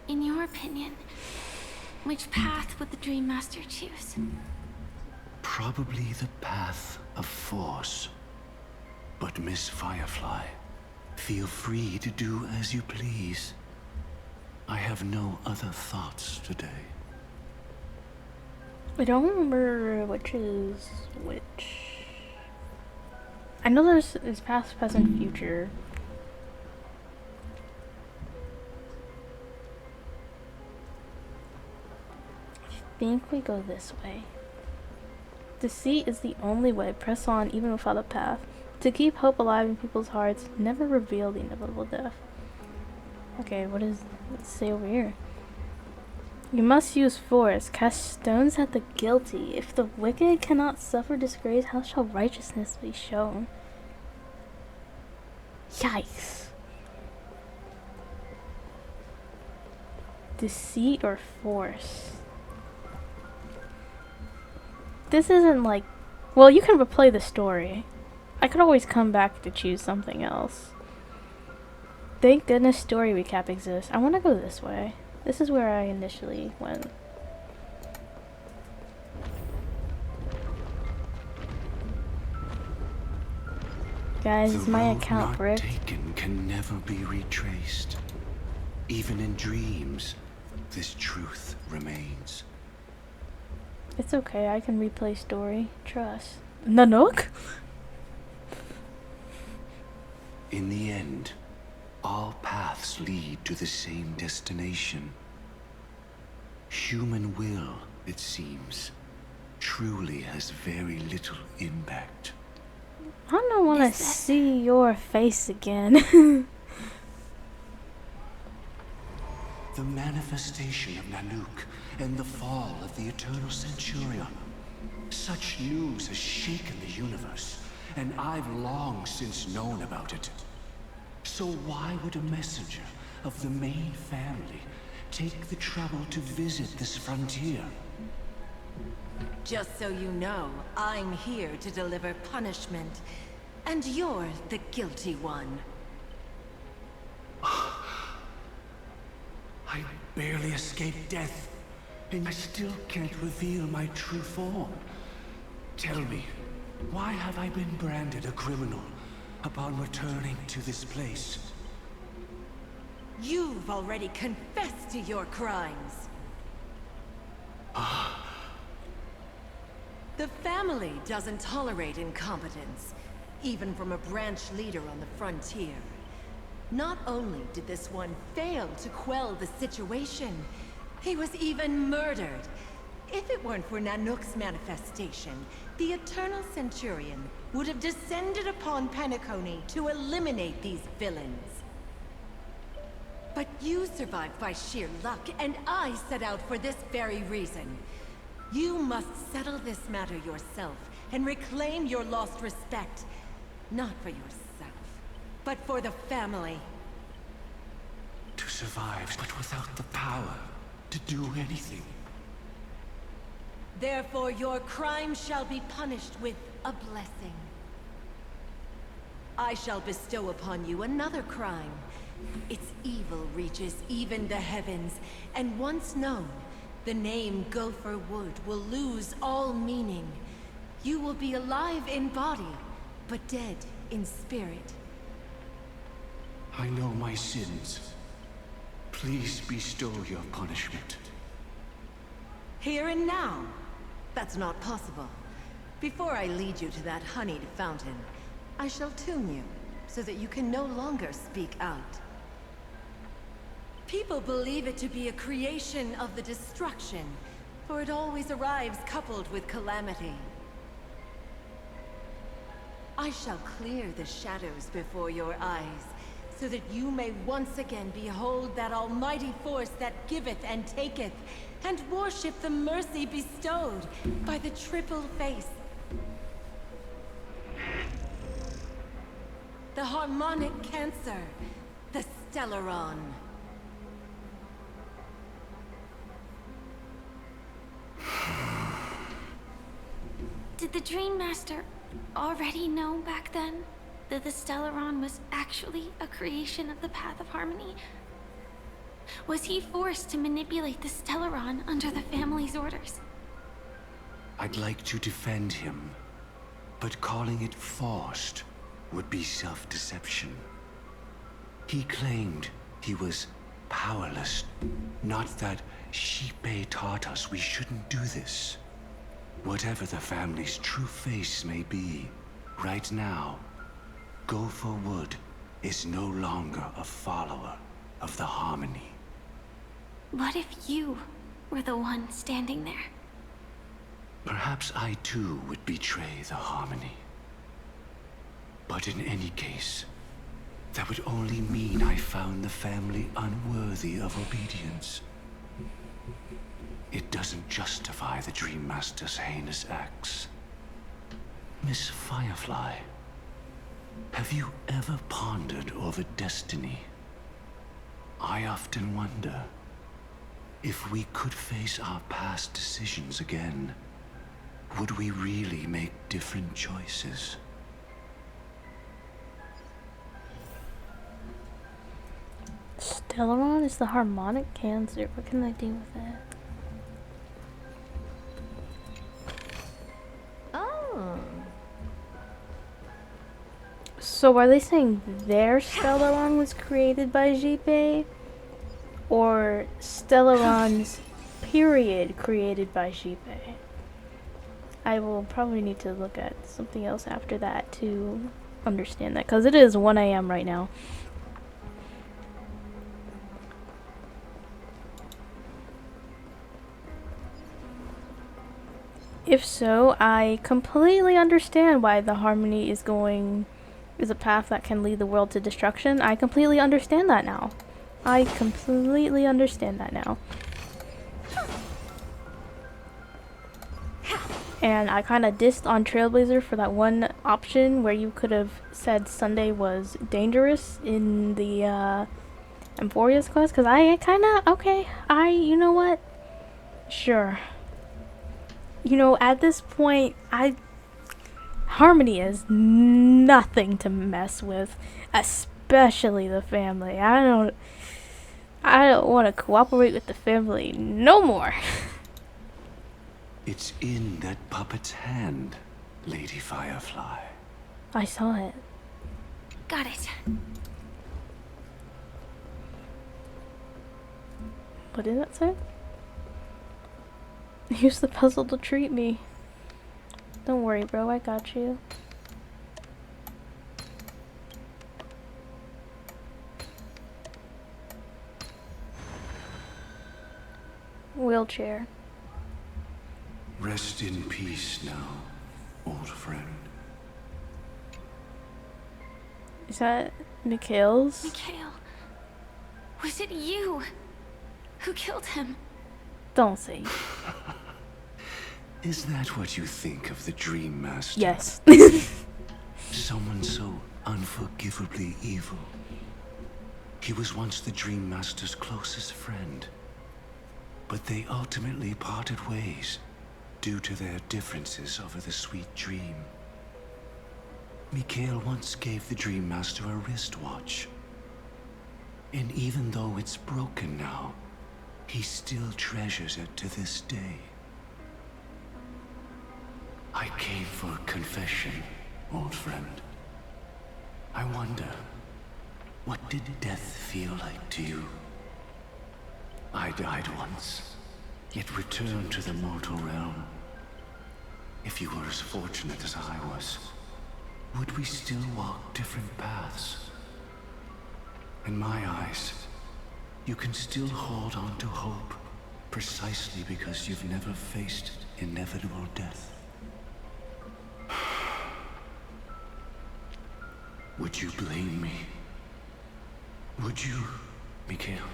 In your opinion, which path would the Dream Master choose? Probably the path of force. But Miss Firefly, feel free to do as you please. I have no other thoughts today. I don't remember which is which. I know there's past, present, future. I think we go this way. Deceit is the only way. Press on even without a path. To keep hope alive in people's hearts, never reveal the inevitable death. Okay, what is... let's say over here. You must use force. Cast stones at the guilty. If the wicked cannot suffer disgrace, how shall righteousness be shown? Yikes. Deceit or force? This isn't like... well, you can replay the story. I could always come back to choose something else. Thank goodness story recap exists. I want to go this way. This is where I initially went. Guys, is my account bricked? The road not taken can never be retraced. Even in dreams, this truth remains. It's okay, I can replay story. Trust. Nanook? In the end, all paths lead to the same destination. Human will, it seems, truly has very little impact. I don't want to see your face again. The manifestation of Nanook and the fall of the Eternal Centurion. Such news has shaken the universe, and I've long since known about it. So why would a messenger of the main family take the trouble to visit this frontier? Just so you know, I'm here to deliver punishment, and you're the guilty one. I barely escaped death, and I still can't reveal my true form. Tell me, why have I been branded a criminal upon returning to this place? You've already confessed to your crimes. The family doesn't tolerate incompetence, even from a branch leader on the frontier. Not only did this one fail to quell the situation, he was even murdered. If it weren't for Nanook's manifestation, the Eternal Centurion would have descended upon Penacony to eliminate these villains. But you survived by sheer luck, and I set out for this very reason. You must settle this matter yourself and reclaim your lost respect. Not for yourself, but for the family. To survive, but without the power to do anything. Therefore, your crime shall be punished with a blessing. I shall bestow upon you another crime. Its evil reaches even the heavens, and once known, the name Gopher Wood will lose all meaning. You will be alive in body, but dead in spirit. I know my sins. Please bestow your punishment. Here and now? That's not possible. Before I lead you to that honeyed fountain, I shall tune you, so that you can no longer speak out. People believe it to be a creation of the destruction, for it always arrives coupled with calamity. I shall clear the shadows before your eyes, so that you may once again behold that almighty force that giveth and taketh, and worship the mercy bestowed by the triple face. The harmonic cancer, the Stellaron. Did the Dream Master already know back then that the Stellaron was actually a creation of the Path of Harmony? Was he forced to manipulate the Stellaron under the family's orders? I'd like to defend him, but calling it forced would be self-deception. He claimed he was powerless, not that Xipe taught us we shouldn't do this. Whatever the family's true face may be, right now, Gopher Wood is no longer a follower of the Harmony. What if you were the one standing there? Perhaps I too would betray the Harmony. But in any case, that would only mean I found the family unworthy of obedience. It doesn't justify the Dream Master's heinous acts. Miss Firefly, have you ever pondered over destiny? I often wonder if we could face our past decisions again, would we really make different choices? Stellaron is the harmonic cancer. What can I do with that? Oh. So are they saying their Stellaron was created by Xipe? Or Stellaron's period created by Xipe? I will probably need to look at something else after that to understand that, because it is 1 a.m. right now. If so, I completely understand why the Harmony is a path that can lead the world to destruction. I completely understand that now. I completely understand that now. And I kind of dissed on Trailblazer for that one option where you could have said Sunday was dangerous in the Emphoria's quest, because I kind of, okay, you know what? Sure. you know, at this point, Harmony is nothing to mess with, especially the family. I don't want to cooperate with the family no more. It's in that puppet's hand, Lady Firefly. I saw it. Got it. What did that say? Use the puzzle to treat me. Don't worry, bro. I got you. Wheelchair. Rest in peace now, old friend. Is that Mikhail's? Mikhail, was it you who killed him? Don't say. Is that what you think of the Dream Master? Yes. Someone so unforgivably evil. He was once the Dream Master's closest friend. But they ultimately parted ways due to their differences over the sweet dream. Mikhail once gave the Dream Master a wristwatch. And even though it's broken now, he still treasures it to this day. I came for confession, old friend. I wonder, what did death feel like to you? I died once, yet returned to the mortal realm. If you were as fortunate as I was, would we still walk different paths? In my eyes, you can still hold on to hope, precisely because you've never faced inevitable death. Would you blame me? Would you, Mikhail?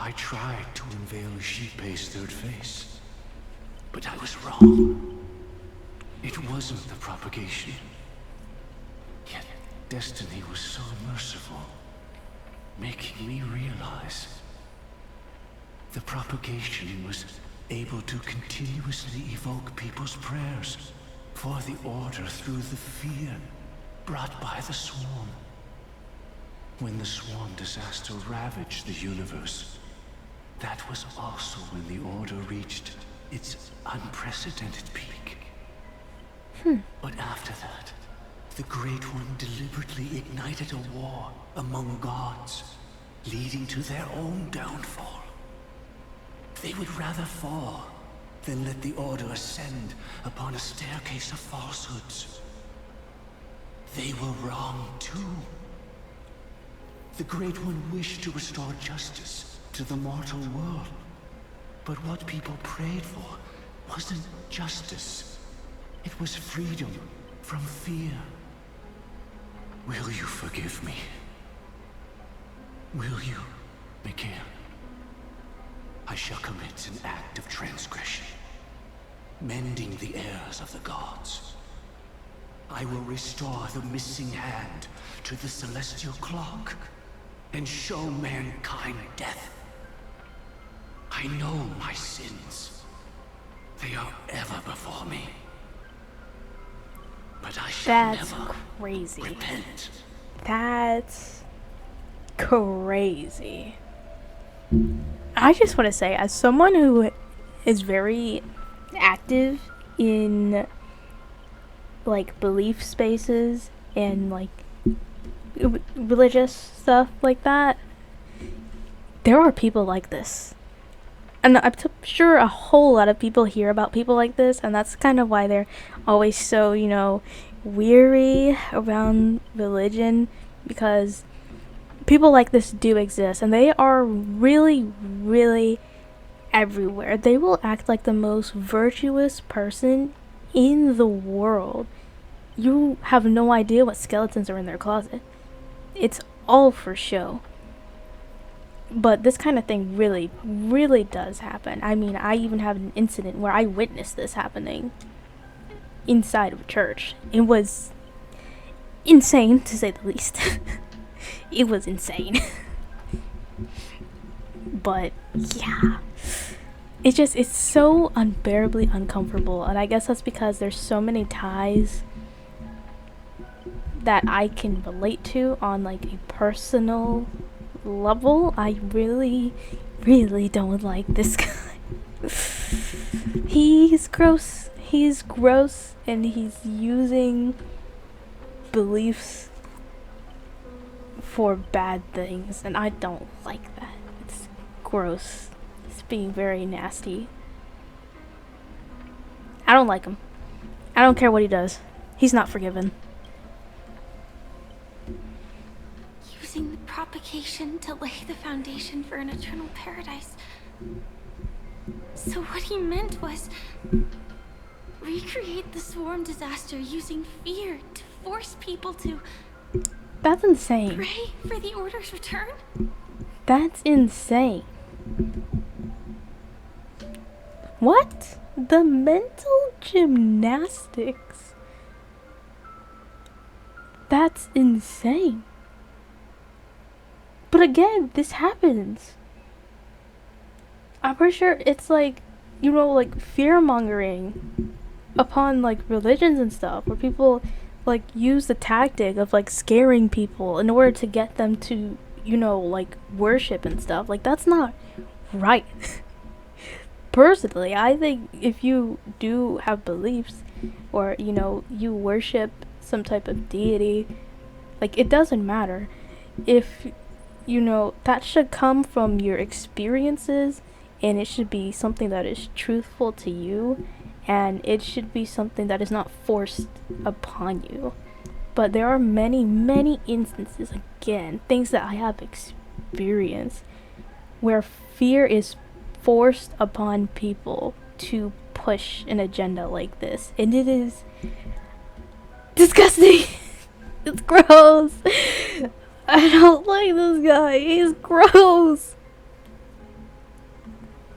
I tried to unveil Xipe's third face, but I was wrong. It wasn't the propagation. Yet destiny was so merciful, making me realize the propagation was able to continuously evoke people's prayers for the Order through the fear brought by the Swarm. When the Swarm disaster ravaged the universe, that was also when the Order reached its unprecedented peak. But after that, the Great One deliberately ignited a war among gods, leading to their own downfall. They would rather fall than let the Order ascend upon a staircase of falsehoods. They were wrong too. The Great One wished to restore justice to the mortal world. But what people prayed for wasn't justice. It was freedom from fear. Will you forgive me? Will you, Mikhail? I shall commit an act of transgression, mending the errors of the gods. I will restore the missing hand to the celestial clock and show mankind death. I know my sins. They are ever before me. But I shall never crazy. repent. That's crazy. I just want to say, as someone who is very active in like belief spaces and like religious stuff like that, there are people like this. And I'm sure a whole lot of people hear about people like this, and that's kind of why they're always so, you know, weary around religion, because people like this do exist, and they are really, really everywhere. They will act like the most virtuous person in the world. You have no idea what skeletons are in their closet. It's all for show. But this kind of thing really, really does happen. I mean, I even have an incident where I witnessed this happening inside of a church. It was insane, to say the least. It was insane. But, yeah. it's so unbearably uncomfortable, and I guess that's because there's so many ties that I can relate to on like a personal level. I really don't like this guy. He's gross, and he's using beliefs for bad things, and I don't like that. It's gross. It's being very nasty. I don't like him. I don't care what he does. He's not forgiven. Using the propagation to lay the foundation for an eternal paradise. So what he meant was recreate the swarm disaster using fear to force people to That's insane. pray for the Order's return? That's insane. What? The mental gymnastics? That's insane. But again, this happens. I'm pretty sure it's like, you know, like fear mongering upon like religions and stuff, where people like use the tactic of like scaring people in order to get them to, you know, like worship and stuff. Like, that's not right. Personally, I think if you do have beliefs, or, you know, you worship some type of deity, like, it doesn't matter if, you know, that should come from your experiences, and it should be something that is truthful to you, and it should be something that is not forced upon you. But there are many instances, again, things that I have experienced, where fear is forced upon people to push an agenda like this, and it is disgusting. It's gross. I don't like this guy. He's gross.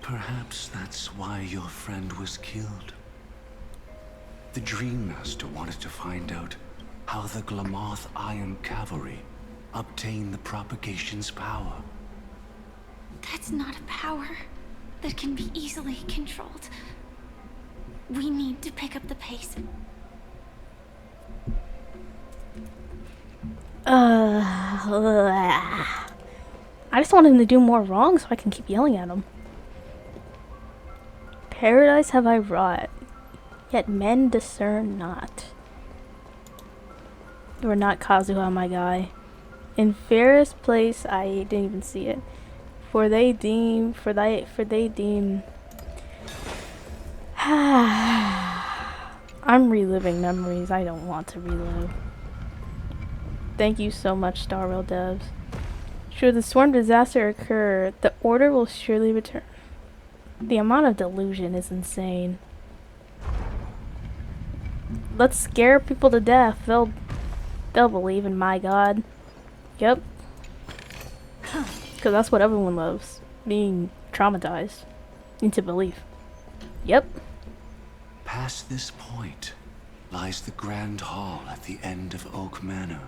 Perhaps that's why your friend was killed. The Dream Master wanted to find out how the Glamoth Iron Cavalry obtained the propagation's power. That's not a power that can be easily controlled. We need to pick up the pace. I just want him to do more wrong so I can keep yelling at him. Paradise have I wrought, yet men discern not. You are not Kazuha, my guy. In fairest place, I didn't even see it. For they deem. I'm reliving memories I don't want to relive. Thank you so much, Star Rail devs. Should the swarm disaster occur, the Order will surely return. The amount of delusion is insane. Let's scare people to death. They'll believe in my god. Yep. Because that's what everyone loves. Being traumatized into belief. Yep. Past this point lies the Grand Hall at the end of Oak Manor.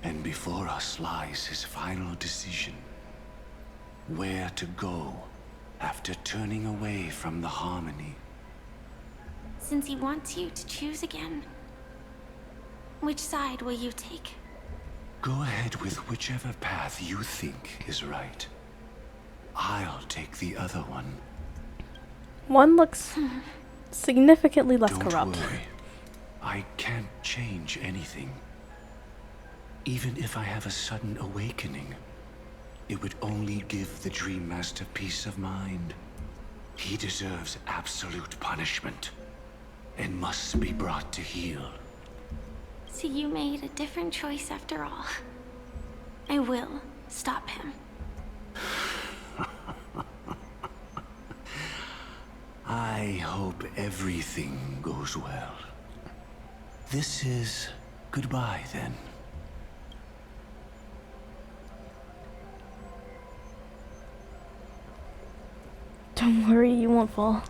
And before us lies his final decision. Where to go after turning away from the Harmony. Since he wants you to choose again, which side will you take? Go ahead with whichever path you think is right. I'll take the other one. One looks significantly less Don't corrupt. worry. I can't change anything. Even if I have a sudden awakening, it would only give the Dream Master peace of mind. He deserves absolute punishment and must be brought to heel. So you made a different choice after all. I will stop him. I hope everything goes well. This is goodbye, then. Don't worry, you won't fall.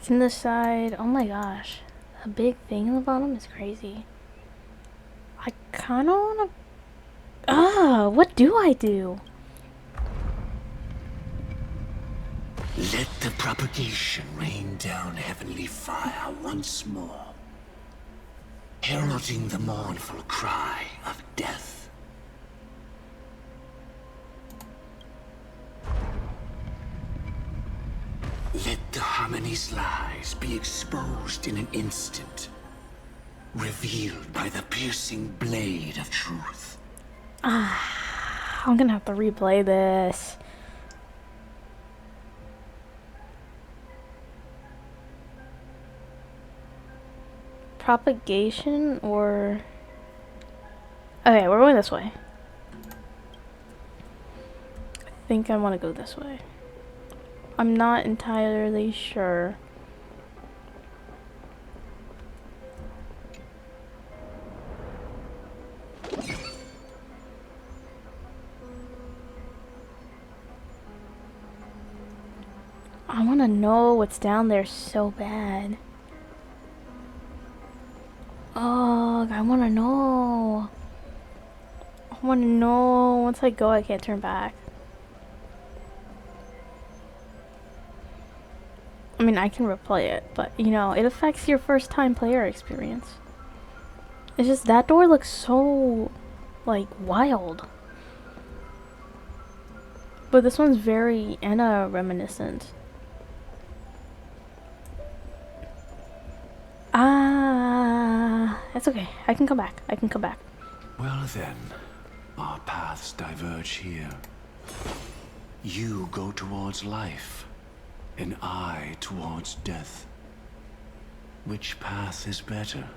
Connecting this side. Oh my gosh. A big thing in the bottom is crazy. I kind of want to... what do I do? Let the propagation rain down heavenly fire once more, heralding the mournful cry of death. Let the harmony's lies be exposed in an instant, revealed by the piercing blade of truth. I'm gonna have to replay this. Propagation or... Okay, we're going this way. I think I want to go this way. I'm not entirely sure. I want to know what's down there so bad. Oh, I want to know. I want to know. Once I go, I can't turn back. I mean, I can replay it, but, you know, it affects your first time player experience. It's just that door looks so, like, wild. But this one's very Anna reminiscent. That's okay. I can come back. I can come back. Well then, our paths diverge here. You go towards life, and I towards death. Which path is better?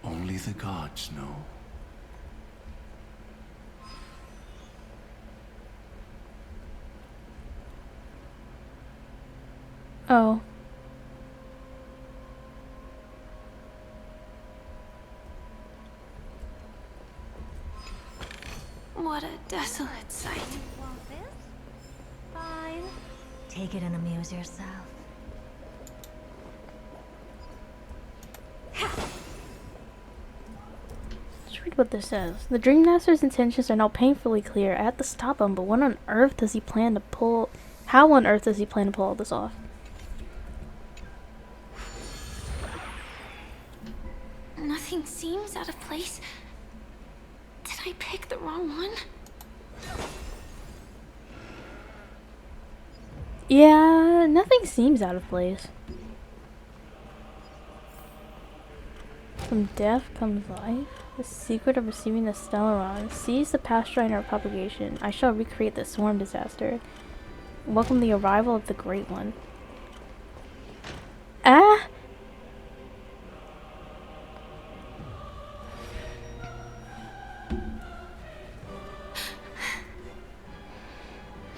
Only the gods know. Oh. What a desolate sight. Want this? Fine. Take it and amuse yourself. Let's read what this says. The Dream Master's intentions are now painfully clear. I have to stop him, but what on earth does he plan to pull? How on earth does he plan to pull all this off? Nothing seems out of place. Did I pick the wrong one? Yeah, nothing seems out of place. From death comes life. The secret of receiving the Stellaron. Seize the pasturing or propagation. I shall recreate the swarm disaster. Welcome the arrival of the Great One. Ah!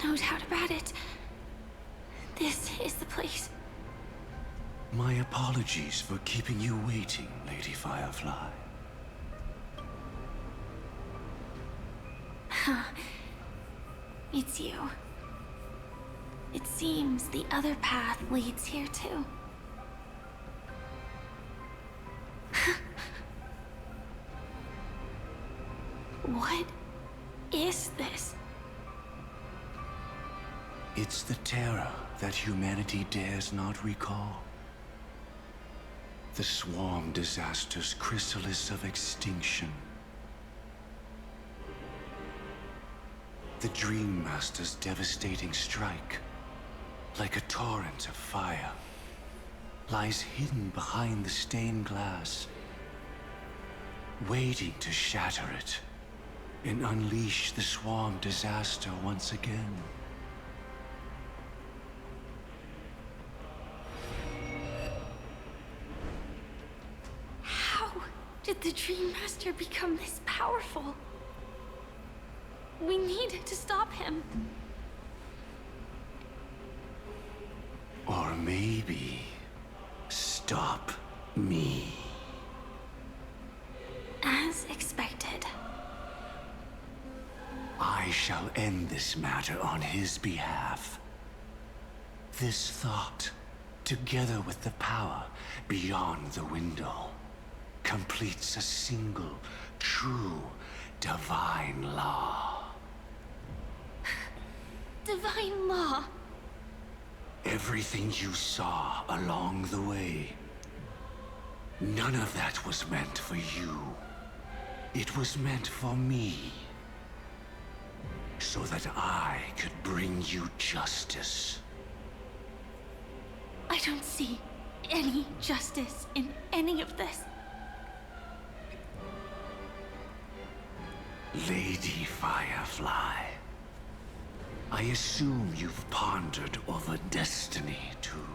No doubt about it. This is the place. My apologies for keeping you waiting, Lady Firefly. It's you. It seems the other path leads here too. What is this? It's the terror that humanity dares not recall. The swarm disaster's chrysalis of extinction. The Dream Master's devastating strike, like a torrent of fire, lies hidden behind the stained glass, waiting to shatter it and unleash the swarm disaster once again. How did the Dream Master become this powerful? We need to stop him. Or maybe stop me. As expected. I shall end this matter on his behalf. This thought together with the power beyond the window, completes a single, true, divine law. Divine law? Everything you saw along the way, none of that was meant for you. It was meant for me. So that I could bring you justice. I don't see any justice in any of this. Lady Firefly, I assume you've pondered over destiny, too.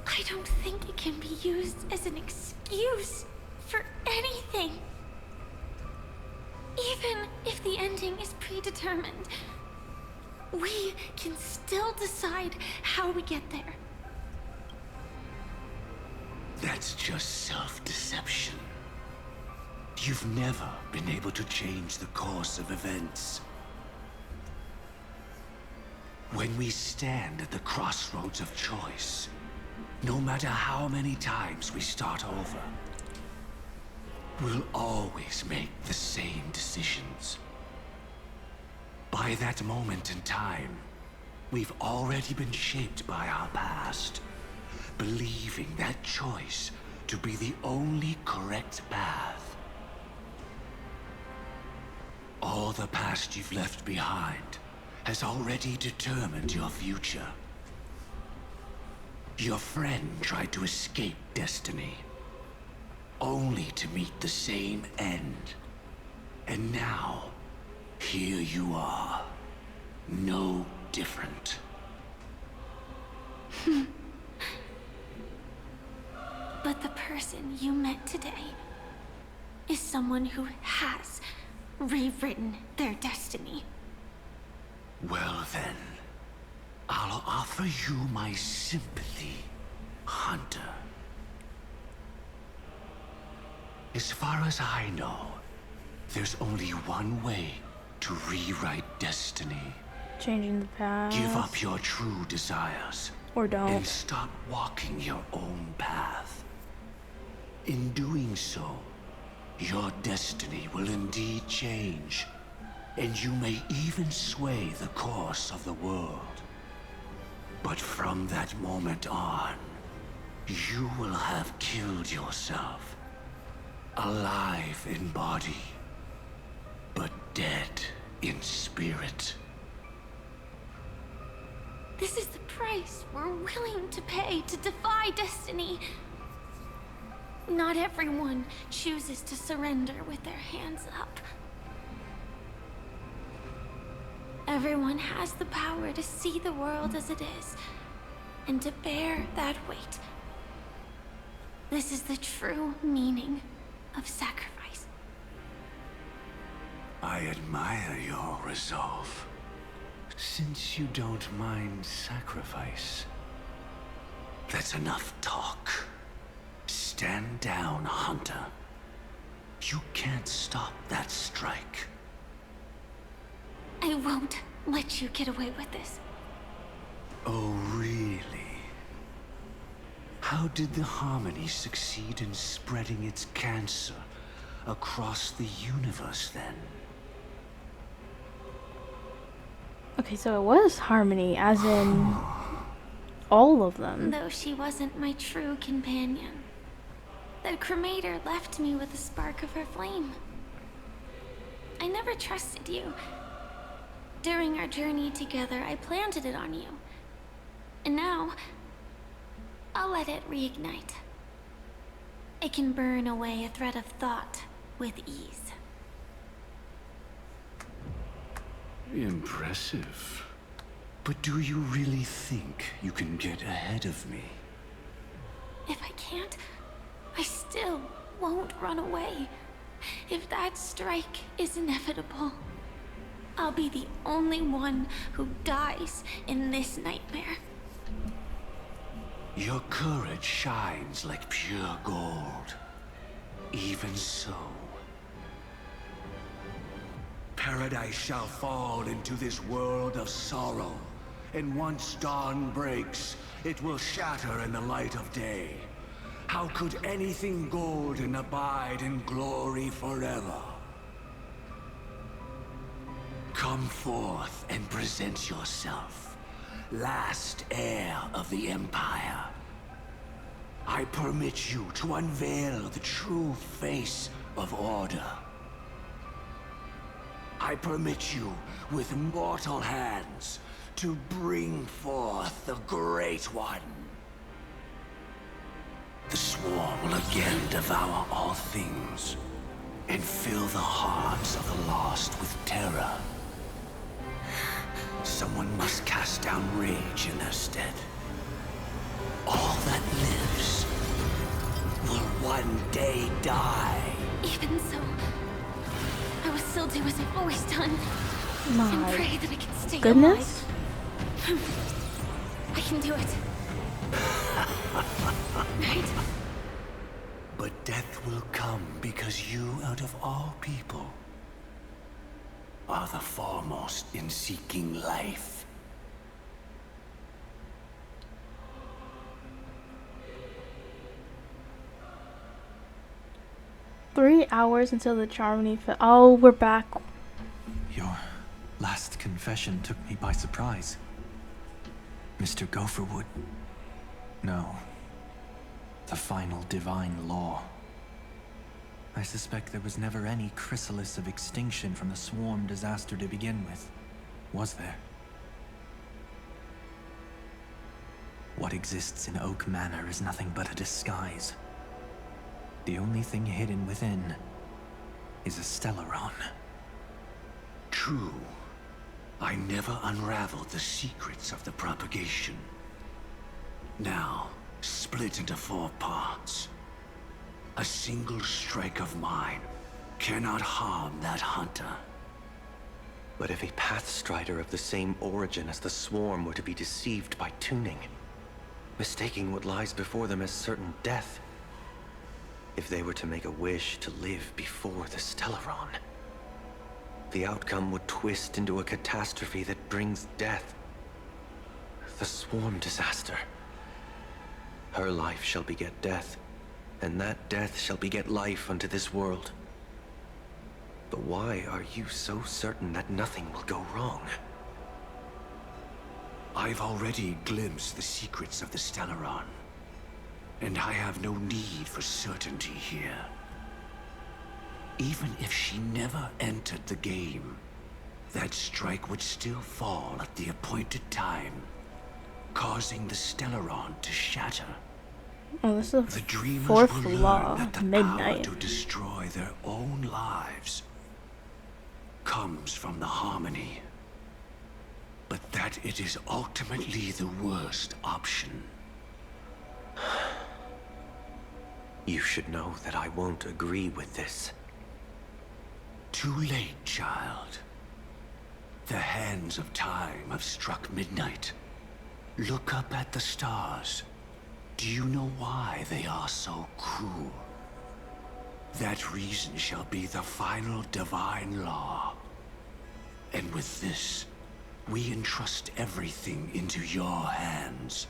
I don't think it can be used as an excuse for anything. Even if the ending is predetermined, we can still decide how we get there. That's just self-deception. You've never been able to change the course of events. When we stand at the crossroads of choice, no matter how many times we start over, we'll always make the same decisions. By that moment in time, we've already been shaped by our past, believing that choice to be the only correct path. All the past you've left behind has already determined your future. Your friend tried to escape destiny, only to meet the same end. And now, here you are, no different. But the person you met today is someone who has rewritten their destiny. Well then, I'll offer you my sympathy, Hunter. As far as I know, there's only one way to rewrite destiny. Changing the past. Give up your true desires. Or don't. And start walking your own path. In doing so, your destiny will indeed change, and you may even sway the course of the world. But from that moment on, you will have killed yourself. Alive in body, but dead in spirit. This is the price we're willing to pay to defy destiny. Not everyone chooses to surrender with their hands up. Everyone has the power to see the world as it is, and to bear that weight. This is the true meaning of sacrifice. I admire your resolve. Since you don't mind sacrifice, that's enough talk. Stand down, Hunter. You can't stop that strike. I won't let you get away with this. Oh, really? How did the Harmony succeed in spreading its cancer across the universe, then? Okay, so it was Harmony, as in all of them. Though she wasn't my true companion. The cremator left me with a spark of her flame. I never trusted you. During our journey together, I planted it on you. And now, I'll let it reignite. It can burn away a thread of thought with ease. Impressive. But do you really think you can get ahead of me? If I can't, I still won't run away. If that strike is inevitable, I'll be the only one who dies in this nightmare. Your courage shines like pure gold. Even so, paradise shall fall into this world of sorrow, and once dawn breaks, it will shatter in the light of day. How could anything golden abide in glory forever? Come forth and present yourself, last heir of the Empire. I permit you to unveil the true face of order. I permit you, with mortal hands, to bring forth the Great One. The swarm will again devour all things, and fill the hearts of the lost with terror. Someone must cast down rage in their stead. All that lives will one day die. Even so, I will still do as I've always done. And pray that I can stay Goodness. alive. I can do it. Right? But death will come because you, out of all people, are the foremost in seeking life. Three hours until the Charmony oh, we're back. Your last confession took me by surprise. Mr. Gopherwood. No. The final divine law. I suspect there was never any chrysalis of extinction from the swarm disaster to begin with. Was there? What exists in Oak Manor is nothing but a disguise. The only thing hidden within is a Stellaron. True. I never unraveled the secrets of the propagation. Now, split into 4 parts. A single strike of mine cannot harm that hunter. But if a Pathstrider of the same origin as the Swarm were to be deceived by tuning, mistaking what lies before them as certain death, if they were to make a wish to live before the Stellaron, the outcome would twist into a catastrophe that brings death. The Swarm disaster. Her life shall beget death, and that death shall beget life unto this world. But why are you so certain that nothing will go wrong? I've already glimpsed the secrets of the Stellaron, and I have no need for certainty here. Even if she never entered the game, that strike would still fall at the appointed time, causing the Stellaron to shatter. Oh, this is The the dreamers fourth will learn law. that the Midnight. power to destroy their own lives comes from the harmony, but that it is ultimately the worst option. You should know that I won't agree with this. Too late, child. The hands of time have struck midnight. Look up at the stars. Do you know why they are so cruel? That reason shall be the final divine law. And with this, we entrust everything into your hands.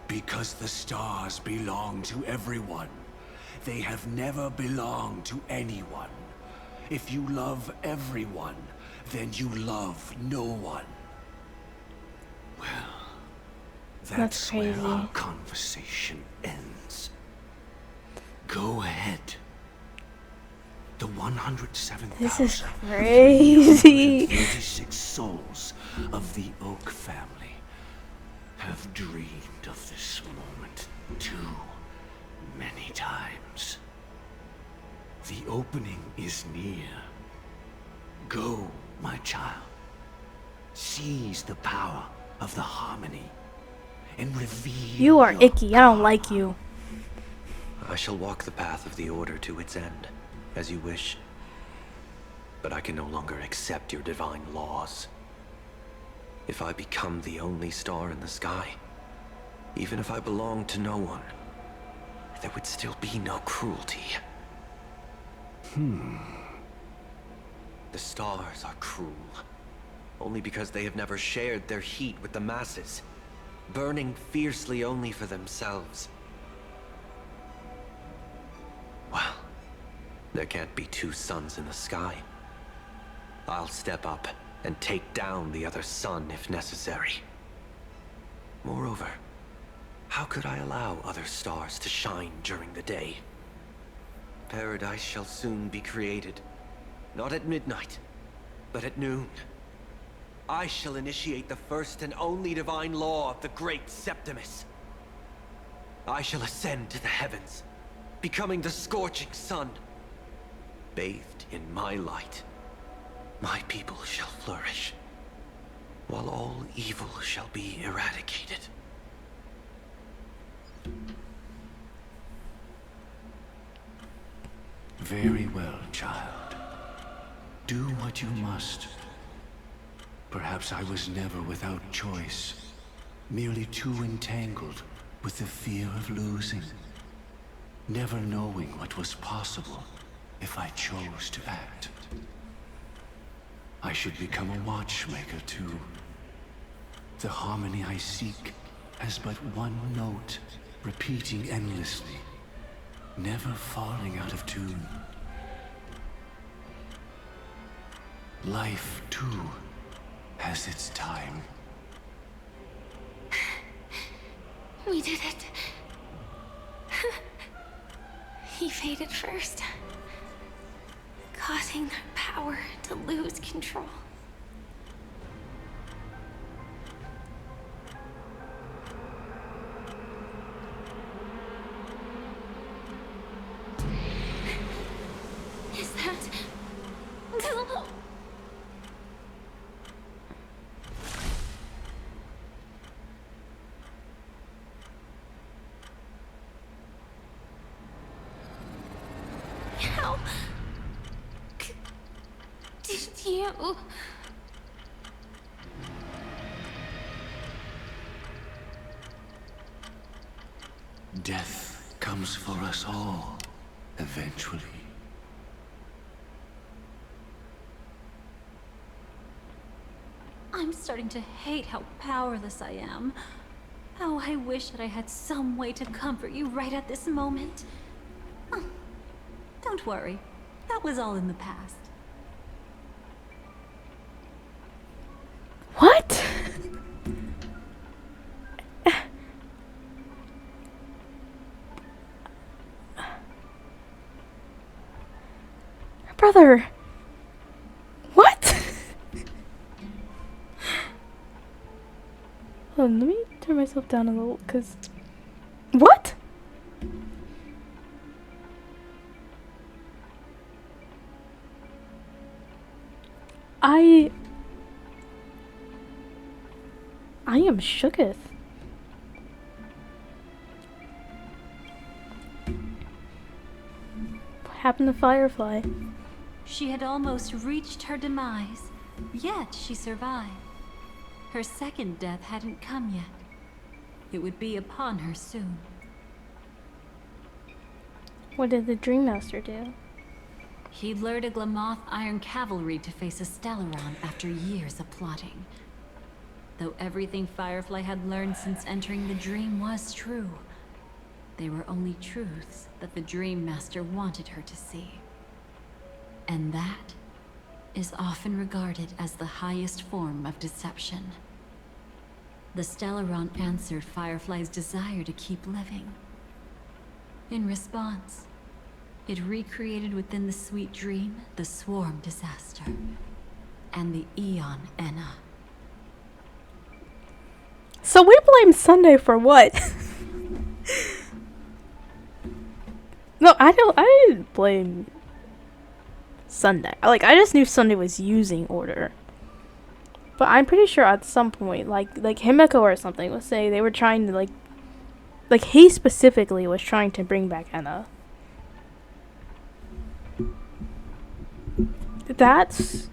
Because the stars belong to everyone. They have never belonged to anyone. If you love everyone, then you love no one. Well, that's where crazy. our conversation ends. Go ahead. The 107,000. This is crazy. 36 souls of the Oak family have dreamed of this moment too many times. The opening is near. Go, my child. Seize the power of the harmony and reveal You are your icky. I don't like you. I shall walk the path of the Order to its end, as you wish. But I can no longer accept your divine laws. If I become the only star in the sky, even if I belong to no one, there would still be no cruelty. The stars are cruel. only because they have never shared their heat with the masses, burning fiercely only for themselves. Well, there can't be two suns in the sky. I'll step up and take down the other sun if necessary. Moreover, how could I allow other stars to shine during the day? Paradise shall soon be created. Not at midnight, but at noon. I shall initiate the first and only divine law of the great Septimus. I shall ascend to the heavens, becoming the scorching sun. Bathed in my light, my people shall flourish, while all evil shall be eradicated. Very well, child. Do what you must. Perhaps I was never without choice, merely too entangled with the fear of losing, never knowing what was possible if I chose to act. I should become a watchmaker too. The harmony I seek has but one note, repeating endlessly, never falling out of tune. Life, too, has its time. We did it. He faded first, causing our power to lose control. Is that... How... did you... Death comes for us all, eventually. I'm starting to hate how powerless I am. How I wish that I had some way to comfort you right at this moment. Oh, don't worry. That was all in the past. What? Brother. What? Hold on, let me turn myself down a little, cause... What? I am shooketh. What happened to Firefly? She had almost reached her demise, yet she survived. Her second death hadn't come yet. It would be upon her soon. What did the Dream Master do? He lured a Glamoth Iron Cavalry to face a Stellaron after years of plotting. Though everything Firefly had learned since entering the dream was true, they were only truths that the Dream Master wanted her to see. And that is often regarded as the highest form of deception. The Stellaron answered Firefly's desire to keep living. In response, it recreated within the sweet dream the Swarm disaster and the Eon Enna. So we blame Sunday for what? No, I didn't blame Sunday. I just knew Sunday was using order. But I'm pretty sure at some point, like Himeko or something was saying they were trying to like he specifically was trying to bring back Enna. That's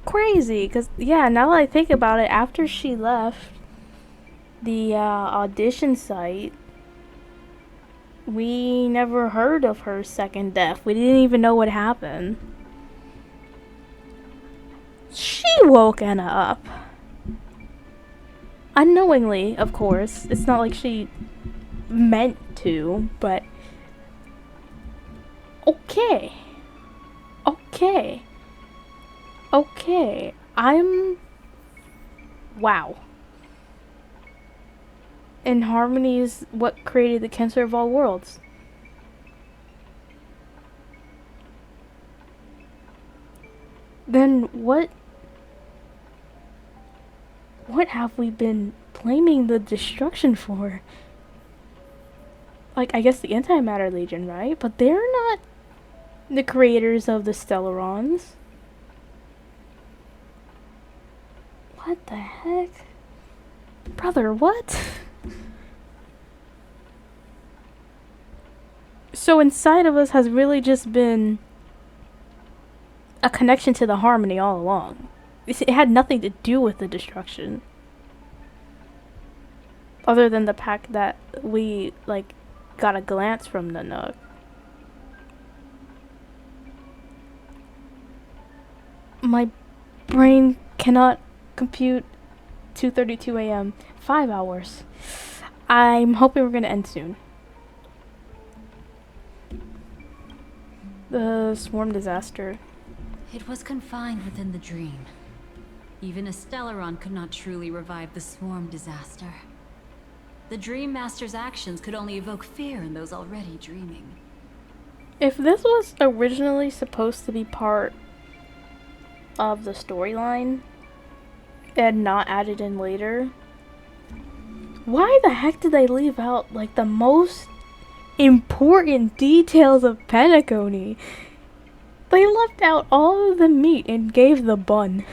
crazy, because yeah, now that I think about it, after she left the audition site, we never heard of her second death. We didn't even know what happened. She woke Anna up. Unknowingly, of course. It's not like she meant to, but... Okay. Okay. Okay. Wow. And harmony is what created the cancer of all worlds. Then what have we been blaming the destruction for? Like, I guess the Antimatter Legion, right? But they're not the creators of the Stellarons. What the heck? Brother, what? So inside of us has really just been a connection to the harmony all along. It had nothing to do with the destruction. Other than the fact that we, like, got a glance from the Nook. My brain cannot compute 2:32 a.m. 5 hours. I'm hoping we're gonna end soon. The swarm disaster. It was confined within the dream. Even a Stellaron could not truly revive the swarm disaster. The Dream Master's actions could only evoke fear in those already dreaming. If this was originally supposed to be part of the storyline and not added in later, why the heck did they leave out, like, the most important details of Penacony? They left out all of the meat and gave the bun.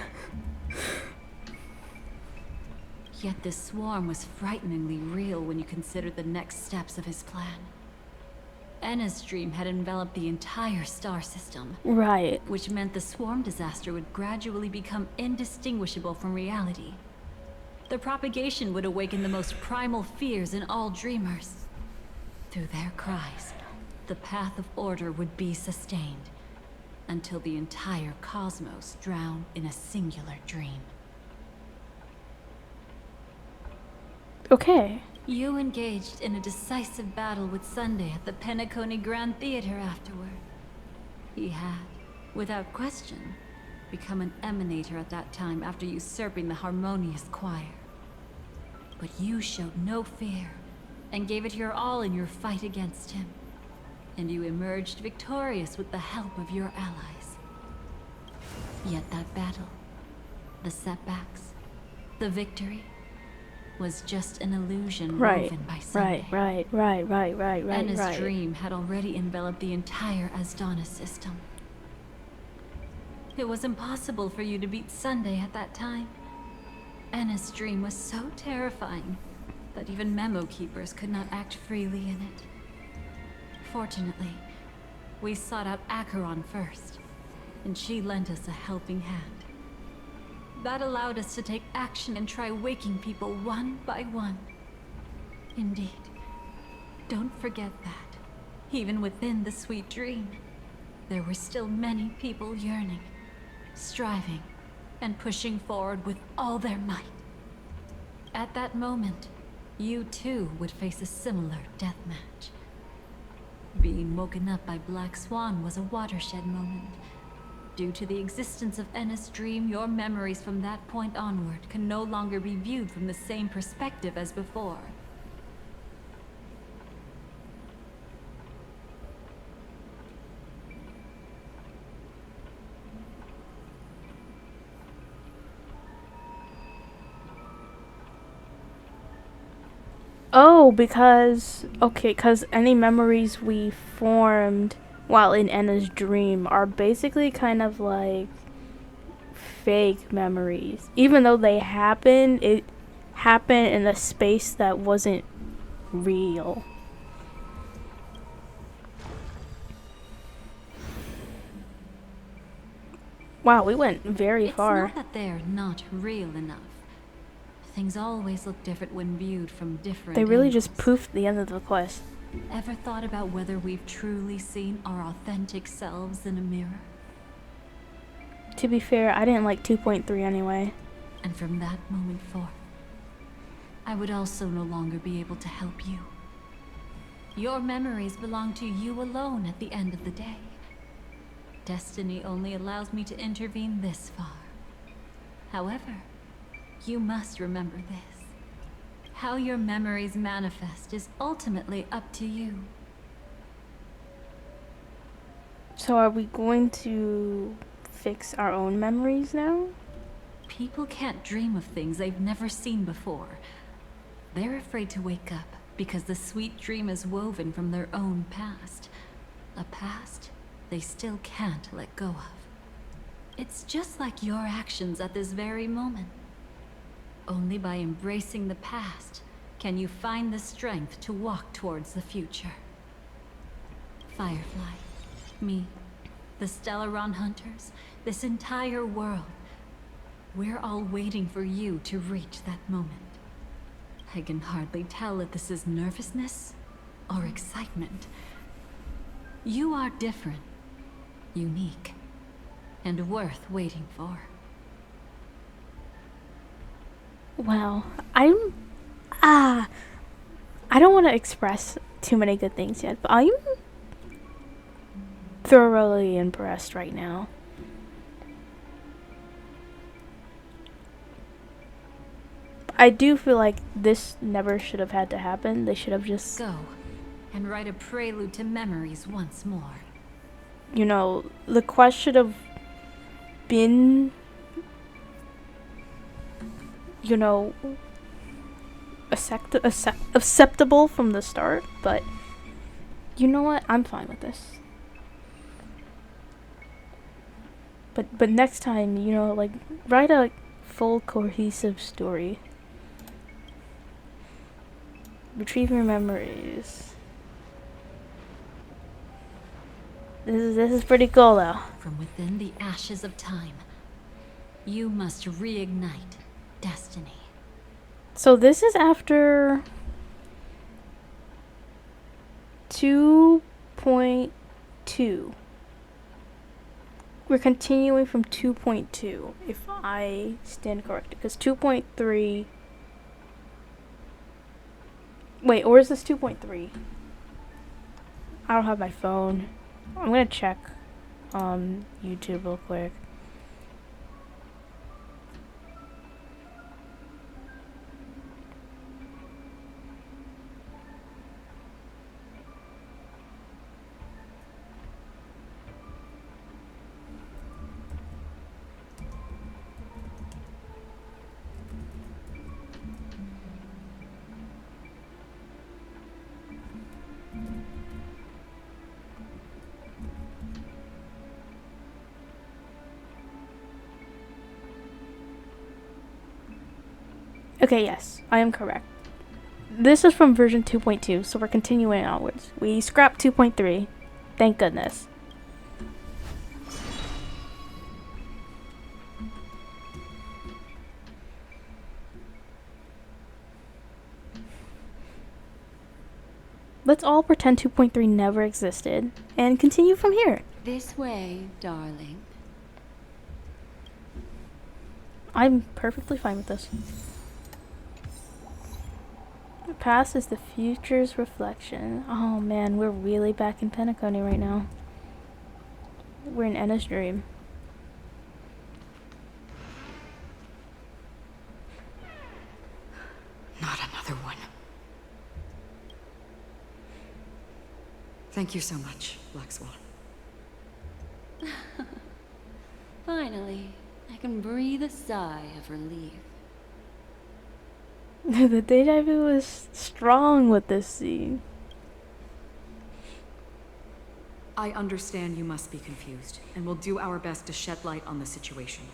Yet this swarm was frighteningly real when you consider the next steps of his plan. Enna's dream had enveloped the entire star system. Right. Which meant the swarm disaster would gradually become indistinguishable from reality. The propagation would awaken the most primal fears in all dreamers. Through their cries, the path of order would be sustained, until the entire cosmos drowned in a singular dream. Okay. You engaged in a decisive battle with Sunday at the Penacony Grand Theater afterward. He had, without question, become an emanator at that time after usurping the harmonious choir. But you showed no fear, and gave it your all in your fight against him. And you emerged victorious with the help of your allies. Yet that battle, the setbacks, the victory, was just an illusion woven by Sunday. Right. Enna's dream had already enveloped the entire Asdana system. It was impossible for you to beat Sunday at that time. Enna's dream was so terrifying that even memo keepers could not act freely in it. Fortunately, we sought out Acheron first, and she lent us a helping hand. That allowed us to take action and try waking people one by one. Indeed, don't forget that, even within the sweet dream, there were still many people yearning, striving, and pushing forward with all their might. At that moment, you too would face a similar death match. Being woken up by Black Swan was a watershed moment. Due to the existence of Enna's dream, your memories from that point onward can no longer be viewed from the same perspective as before. Oh, because any memories we formed while in Enna's dream are basically kind of like fake memories. Even though they happen, it happened in a space that wasn't real. Wow, we went very far. It's not that they're not real enough. Things always look different when viewed from different They really angles. just poofed the end of the quest. Ever thought about whether we've truly seen our authentic selves in a mirror? To be fair, I didn't like 2.3 anyway. And from that moment forth, I would also no longer be able to help you. Your memories belong to you alone at the end of the day. Destiny only allows me to intervene this far. However, you must remember this. How your memories manifest is ultimately up to you. So are we going to fix our own memories now? People can't dream of things they've never seen before. They're afraid to wake up because the sweet dream is woven from their own past. A past they still can't let go of. It's just like your actions at this very moment. Only by embracing the past can you find the strength to walk towards the future. Firefly, me, the Stellaron Hunters, this entire world. We're all waiting for you to reach that moment. I can hardly tell if this is nervousness or excitement. You are different, unique, and worth waiting for. Wow. I don't want to express too many good things yet, but I'm thoroughly impressed right now. I do feel like this never should have had to happen. They should have just... Go, and write a prelude to memories once more. You know, the quest should have been... You know... acceptable from the start, but... You know what? I'm fine with this. But next time, you know, like, write a full cohesive story. Retrieve your memories. This is pretty cool though. From within the ashes of time, you must reignite destiny. So this is after 2.2. We're continuing from 2.2, if I stand corrected, because 2.3... Wait, or is this 2.3? I don't have my phone. I'm gonna check on YouTube real quick. Okay, yes, I am correct. This is from version 2.2, so we're continuing onwards. We scrapped 2.3. Thank goodness. Let's all pretend 2.3 never existed and continue from here. This way, darling. I'm perfectly fine with this. The past is the future's reflection. Oh man, we're really back in Penacony right now. We're in Enna's dream. Not another one. Thank you so much, Black Swan. Finally, I can breathe a sigh of relief. The deja vu is strong with this scene. I understand you must be confused, and we'll do our best to shed light on the situation.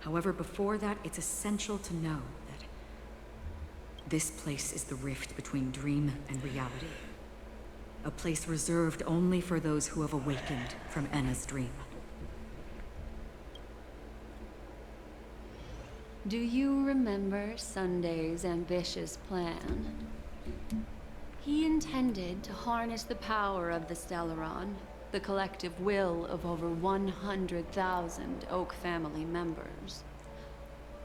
However, before that, it's essential to know that this place is the rift between dream and reality. A place reserved only for those who have awakened from Enna's dream. Do you remember Sunday's ambitious plan? He intended to harness the power of the Stellaron the collective will of over 100,000 Oak family members,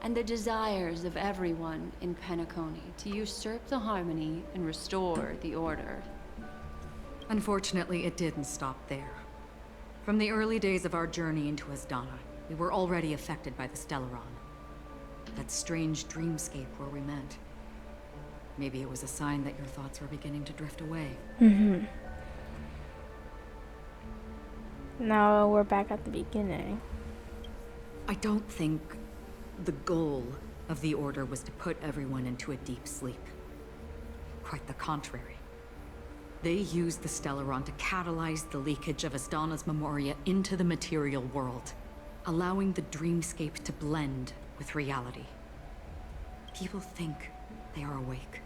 and the desires of everyone in Penacony to usurp the harmony and restore the order. Unfortunately, it didn't stop there. From the early days of our journey into Asdana, we were already affected by the Stellaron. That strange dreamscape where we met. Maybe it was a sign that your thoughts were beginning to drift away. Mm-hmm. Now we're back at the beginning. I don't think the goal of the Order was to put everyone into a deep sleep. Quite the contrary. They used the Stellaron to catalyze the leakage of Asdana's memoria into the material world, allowing the dreamscape to blend with reality. People think they are awake,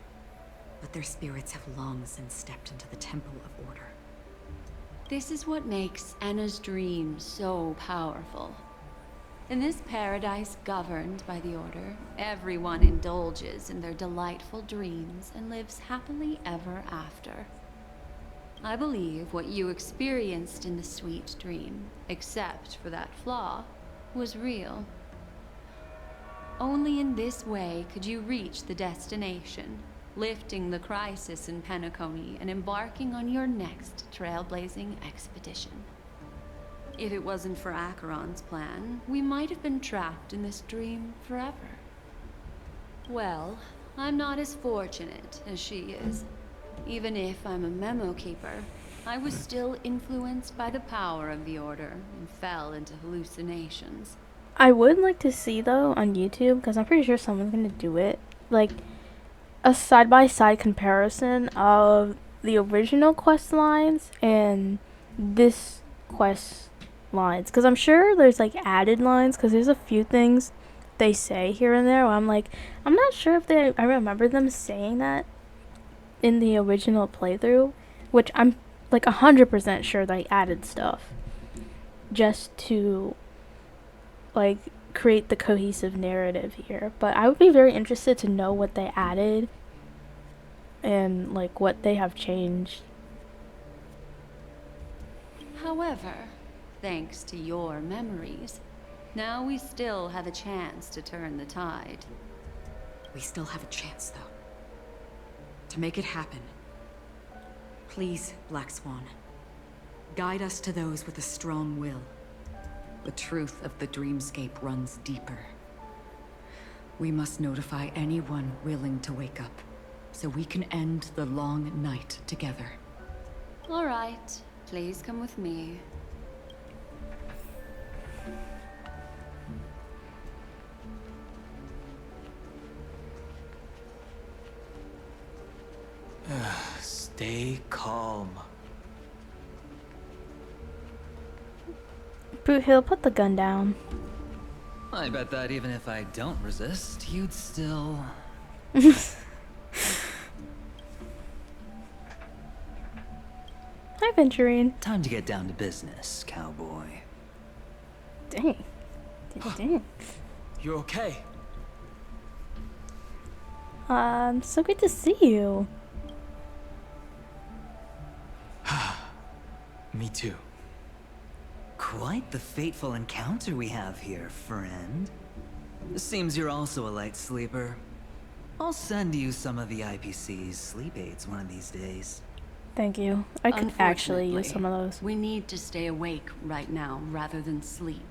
but their spirits have long since stepped into the Temple of Order. This is what makes Anna's dream so powerful. In this paradise governed by the Order, everyone indulges in their delightful dreams and lives happily ever after. I believe what you experienced in the sweet dream, except for that flaw, was real. Only in this way could you reach the destination, lifting the crisis in Penacony and embarking on your next trailblazing expedition. If it wasn't for Acheron's plan, we might have been trapped in this dream forever. Well, I'm not as fortunate as she is. Even if I'm a memo keeper, I was still influenced by the power of the Order and fell into hallucinations. I would like to see, though, on YouTube, because I'm pretty sure someone's going to do it, like, a side-by-side comparison of the original quest lines and this quest lines. Because I'm sure there's, like, added lines, because there's a few things they say here and there where I'm like, I'm not sure if I remember them saying that in the original playthrough, which I'm like 100% sure they added stuff just to like create the cohesive narrative here. But I would be very interested to know what they added and like what they have changed. However, thanks to your memories, now we still have a chance to turn the tide. We still have a chance, though. To make it happen, please, Black Swan, guide us to those with a strong will. The truth of the dreamscape runs deeper. We must notify anyone willing to wake up, so we can end the long night together. All right, please come with me. Stay calm. Boot Hill, put the gun down. I bet that even if I don't resist, you'd still... Hi, Aventurine. Time to get down to business, cowboy. Dang. Dang. You okay? So good to see you. Me too. Quite the fateful encounter we have here, friend. Seems you're also a light sleeper. I'll send you some of the IPC's sleep aids one of these days. Thank you. I could actually use some of those. We need to stay awake right now rather than sleep.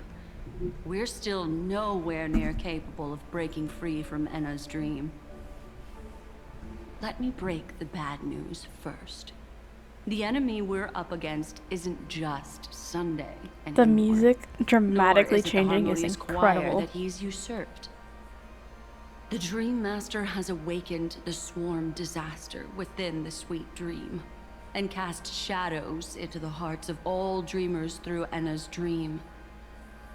We're still nowhere near capable of breaking free from Enna's dream. Let me break the bad news first. The enemy we're up against isn't just Sunday anymore. The music dramatically Nor is it the changing is harmonious choir incredible. that he's usurped. The Dream Master has awakened the swarm disaster within the sweet dream, and cast shadows into the hearts of all dreamers through Enna's dream.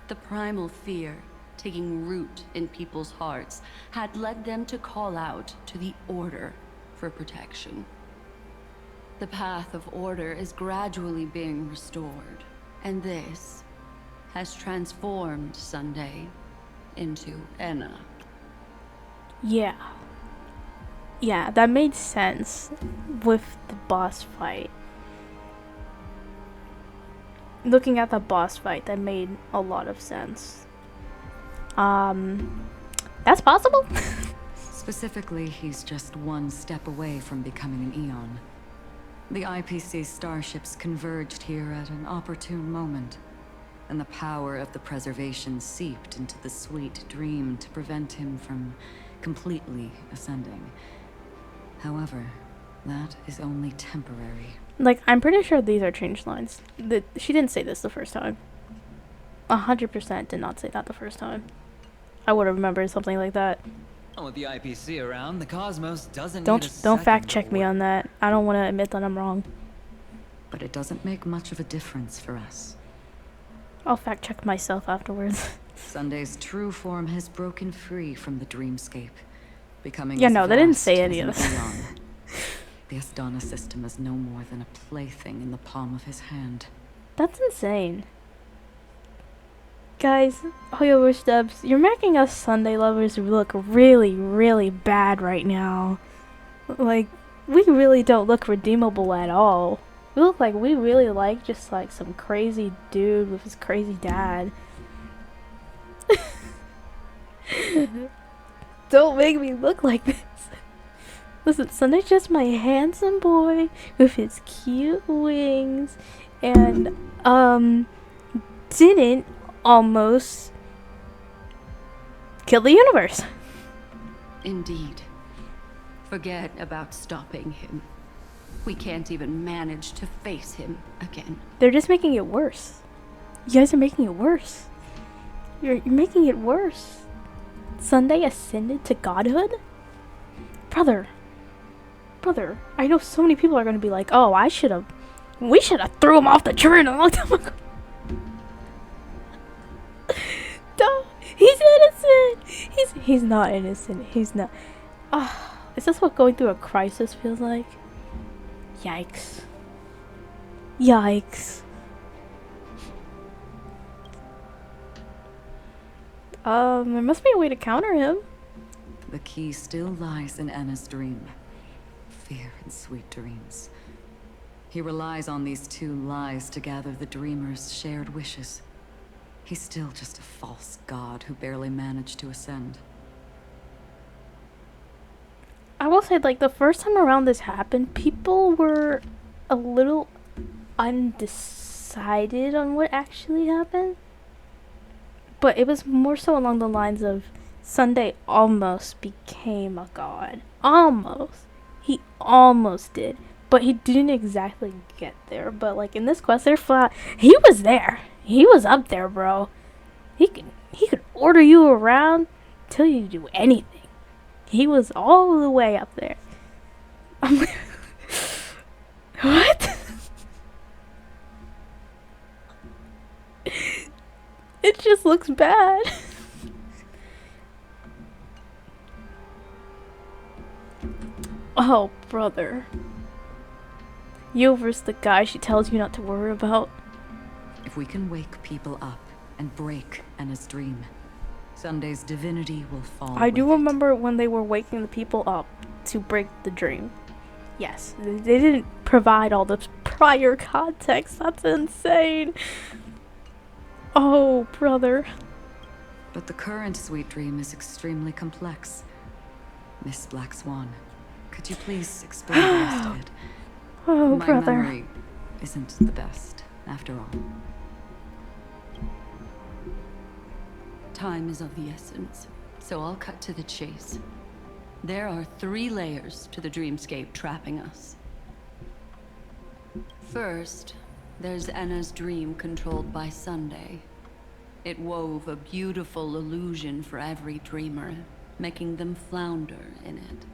The primal fear taking root in people's hearts had led them to call out to the Order for protection. The path of order is gradually being restored, and this has transformed Sunday into Enna. Yeah. Yeah, that made sense with the boss fight. looking at the boss fight, that made a lot of sense. That's possible. Specifically, he's just one step away from becoming an Eon. The IPC starships converged here at an opportune moment, and the power of the preservation seeped into the sweet dream to prevent him from completely ascending. However, that is only temporary. Like, I'm pretty sure these are changed lines. She didn't say this the first time. 100% did not say that the first time. I would have remembered something like that. With the IPC around, the cosmos doesn't Don't need a fact check me on that. I don't want to admit that I'm wrong. But it doesn't make much of a difference for us. I'll fact check myself afterwards. Sunday's true form has broken free from the dreamscape, becoming Yeah, as no, they didn't vast say as any of an this. eon. The Astana system is no more than a plaything in the palm of his hand. That's insane. Guys, Hoyover Steps, you're making us Sunday lovers look really, really bad right now. Like, we really don't look redeemable at all. We look like we really like just like some crazy dude with his crazy dad. Don't make me look like this. Listen, Sunday's just my handsome boy with his cute wings and didn't almost kill the universe. Indeed. Forget about stopping him. We can't even manage to face him again. They're just making it worse. You guys are making it worse. You're making it worse. Sunday ascended to godhood? Brother, I know so many people are going to be like, oh, we should have threw him off the train a long time ago. He's innocent. He's not innocent. He's not. Is this what going through a crisis feels like? Yikes. Yikes. There must be a way to counter him. The key still lies in Anna's dream. Fear and sweet dreams. He relies on these two lies to gather the dreamer's shared wishes. He's still just a false god who barely managed to ascend. I will say, like, the first time around this happened, people were a little undecided on what actually happened. But it was more so along the lines of Sunday almost became a god. Almost. He almost did. But he didn't exactly get there. But, like, in this quest, they're flat. He was there. He was up there, bro. He could order you around, tell you to do anything. He was all the way up there. I'm like, what? It just looks bad. Oh, brother. Yover's the guy she tells you not to worry about. If we can wake people up and break Anna's dream, Sunday's divinity will fall. I do remember when they were waking the people up to break the dream. Yes, they didn't provide all the prior context. That's insane. Oh, brother. But the current sweet dream is extremely complex. Miss Black Swan, could you please explain the rest of it? Oh, My brother. memory isn't the best, after all. Time is of the essence, so I'll cut to the chase. There are 3 layers to the dreamscape trapping us. First, there's Anna's dream controlled by Sunday. It wove a beautiful illusion for every dreamer, making them flounder in it.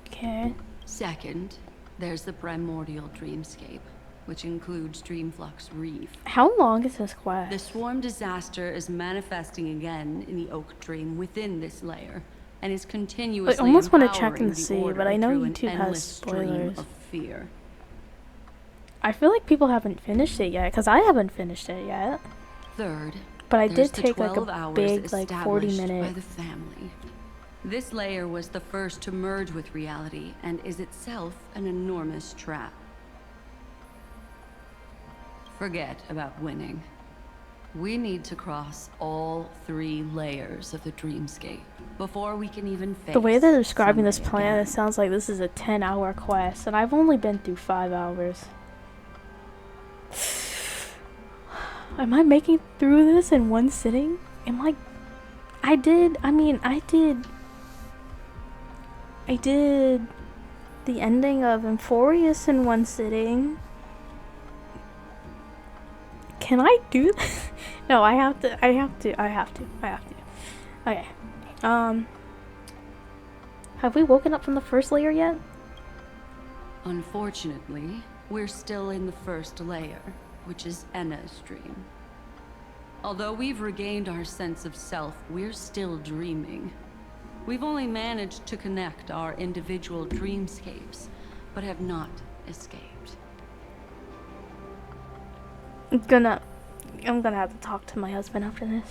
Okay. Second, there's the primordial dreamscape, which includes Dreamflux Reef. How long is this quest? The swarm disaster is manifesting again in the Oak Dream within this layer, and is continuously I almost want to check empowering and the see, Order but I know through an YouTube has endless stream spoilers. of fear. I feel like people haven't finished it yet, because I haven't finished it yet. Third, But I there's did the take like 12 a hours big, like 40 established minute. by the family. This layer was the first to merge with reality and is itself an enormous trap. Forget about winning. We need to cross all 3 layers of the dreamscape before we can even face The way they're describing this Sunday plan, again. it sounds like this is a 10-hour quest, and I've only been through 5 hours. Am I making through this in one sitting? I did the ending of Euphorious in one sitting. Can I do this? No, I have to. Okay. Have we woken up from the first layer yet? Unfortunately, we're still in the first layer, which is Enna's dream. Although we've regained our sense of self, we're still dreaming. We've only managed to connect our individual dreamscapes, but have not escaped. I'm gonna have to talk to my husband after this.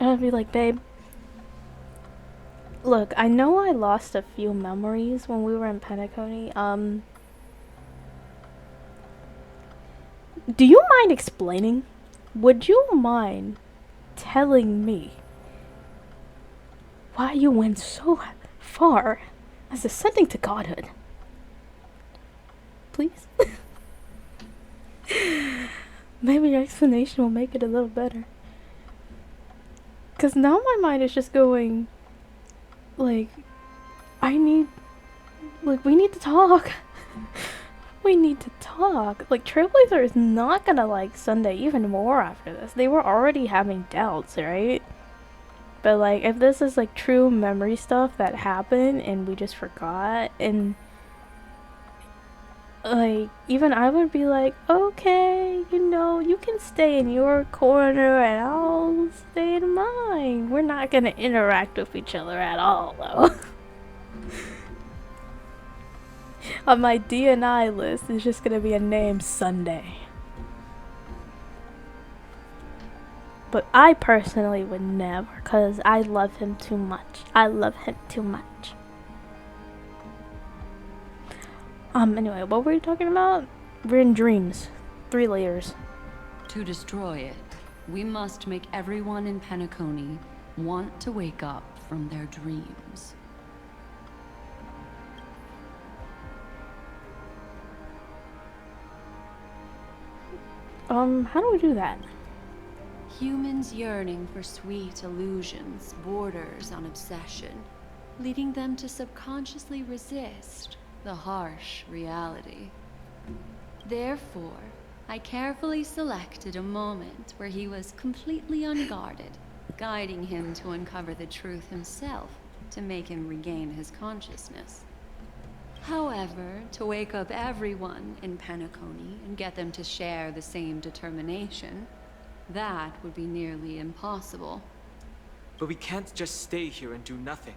I'm gonna be like, babe, look, I know I lost a few memories when we were in Penacony. Do you mind explaining? Would you mind telling me why you went so far as ascending to godhood? Please? Maybe your explanation will make it a little better. Because now my mind is just going, like, we need to talk. We need to talk. Like, Trailblazer is not gonna like Sunday even more after this. They were already having doubts, right? But, like, if this is, like, true memory stuff that happened and we just forgot, and, like, even I would be like, okay, you know, you can stay in your corner and I'll stay in mine. We're not gonna interact with each other at all, though. On my D&I list is just gonna be a name Sunday. But I personally would never, because I love him too much. I love him too much. Anyway, what were we talking about? We're in dreams. 3 layers. To destroy it, we must make everyone in Penacony want to wake up from their dreams. How do we do that? Humans yearning for sweet illusions borders on obsession, leading them to subconsciously resist the harsh reality. Therefore, I carefully selected a moment where he was completely unguarded, guiding him to uncover the truth himself to make him regain his consciousness. However, to wake up everyone in Penacony and get them to share the same determination, that would be nearly impossible. But we can't just stay here and do nothing.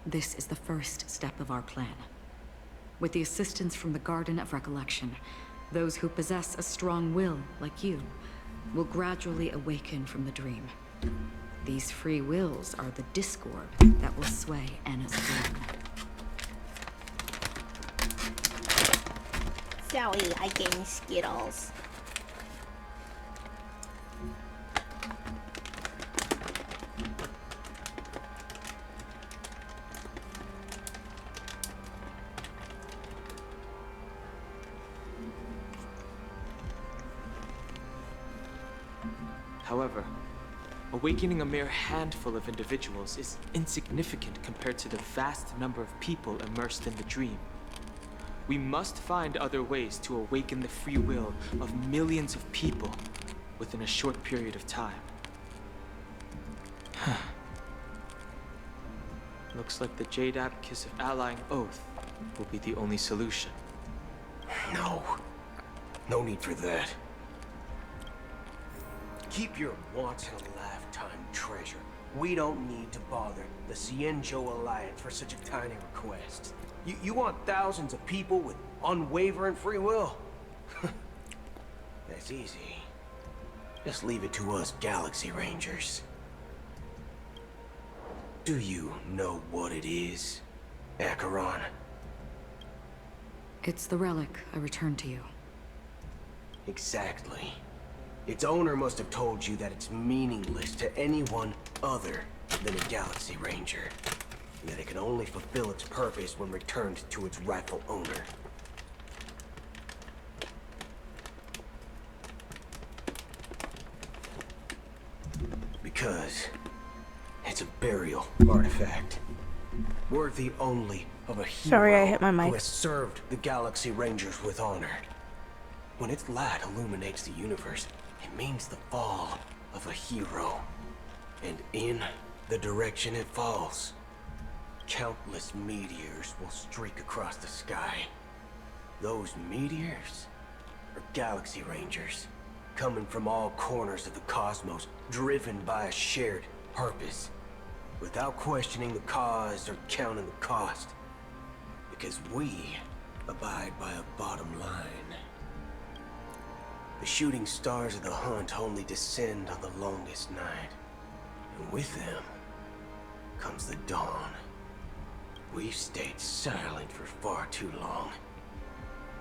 This is the first step of our plan. With the assistance from the Garden of Recollection, those who possess a strong will, like you, will gradually awaken from the dream. These free wills are the discord that will sway Anna's dream. Sorry, I gained Skittles. However, awakening a mere handful of individuals is insignificant compared to the vast number of people immersed in the dream. We must find other ways to awaken the free will of millions of people within a short period of time. Looks like the Jade Abacus of Allying Oath will be the only solution. No. No need for that. Keep your once-in-a-lifetime treasure. We don't need to bother the Cienjo Alliance for such a tiny request. You want thousands of people with unwavering free will? That's easy. Just leave it to us Galaxy Rangers. Do you know what it is, Acheron? It's the relic I returned to you. Exactly. Its owner must have told you that it's meaningless to anyone other than a Galaxy Ranger. And that it can only fulfill its purpose when returned to its rightful owner. Because it's a burial artifact. Worthy only of a hero Sorry, I hit my mic. who has served the Galaxy Rangers with honor. When its light illuminates the universe, it means the fall of a hero. And in the direction it falls, countless meteors will streak across the sky. Those meteors are Galaxy Rangers, coming from all corners of the cosmos, driven by a shared purpose, without questioning the cause or counting the cost. Because we abide by a bottom line. The shooting stars of the hunt only descend on the longest night, and with them comes the dawn. We've stayed silent for far too long.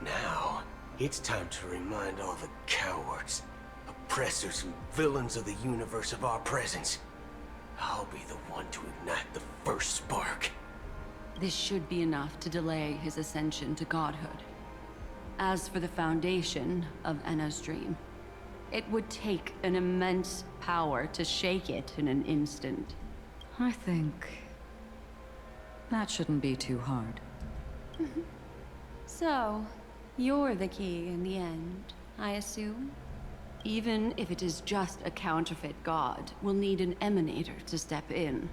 Now, it's time to remind all the cowards, oppressors, and villains of the universe of our presence. I'll be the one to ignite the first spark. This should be enough to delay his ascension to godhood. As for the foundation of Enna's dream, it would take an immense power to shake it in an instant. I think that shouldn't be too hard. So, you're the key in the end, I assume? Even if it is just a counterfeit god, we'll need an emanator to step in.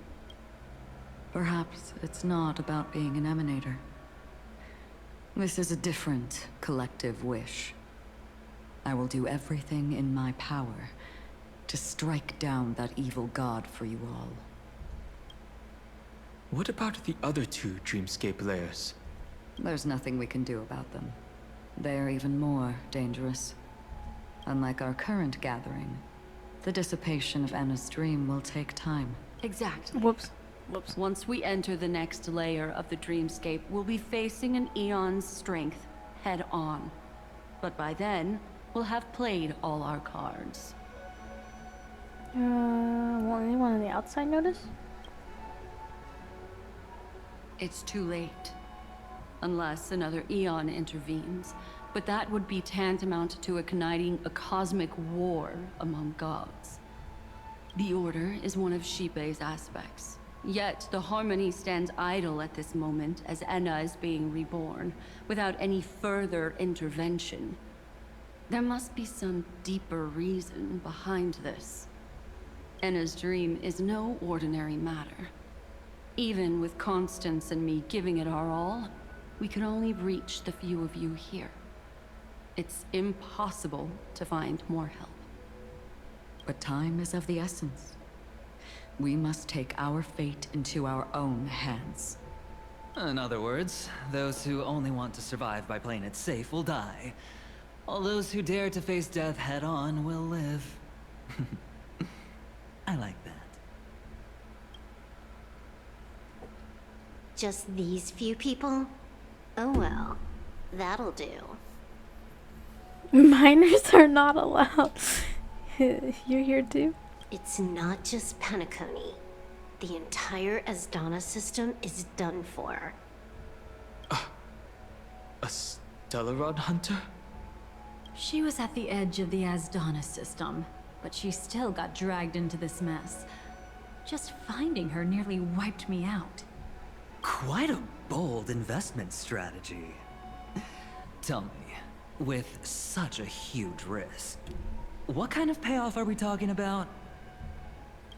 Perhaps it's not about being an emanator. This is a different collective wish. I will do everything in my power to strike down that evil god for you all. What about the other two dreamscape layers? There's nothing we can do about them. They are even more dangerous. Unlike our current gathering, the dissipation of Enna's dream will take time. Exactly. Whoops. Once we enter the next layer of the dreamscape, we'll be facing an eon's strength head on. But by then, we'll have played all our cards. Will anyone on the outside notice? It's too late. Unless another eon intervenes. But that would be tantamount to igniting a cosmic war among gods. The Order is one of Shipei's aspects. Yet the Harmony stands idle at this moment as Enna is being reborn, without any further intervention. There must be some deeper reason behind this. Enna's dream is no ordinary matter. Even with Constance and me giving it our all, we can only reach the few of you here. It's impossible to find more help. But time is of the essence. We must take our fate into our own hands. In other words, those who only want to survive by playing it safe will die. All those who dare to face death head-on will live. I like that. Just these few people? Oh well, that'll do. Minors are not allowed. You're here too? It's not just Penacony. The entire Asdana system is done for. A Stellaron hunter? She was at the edge of the Asdana system, but she still got dragged into this mess. Just finding her nearly wiped me out. Quite a bold investment strategy. Tell me, with such a huge risk, what kind of payoff are we talking about?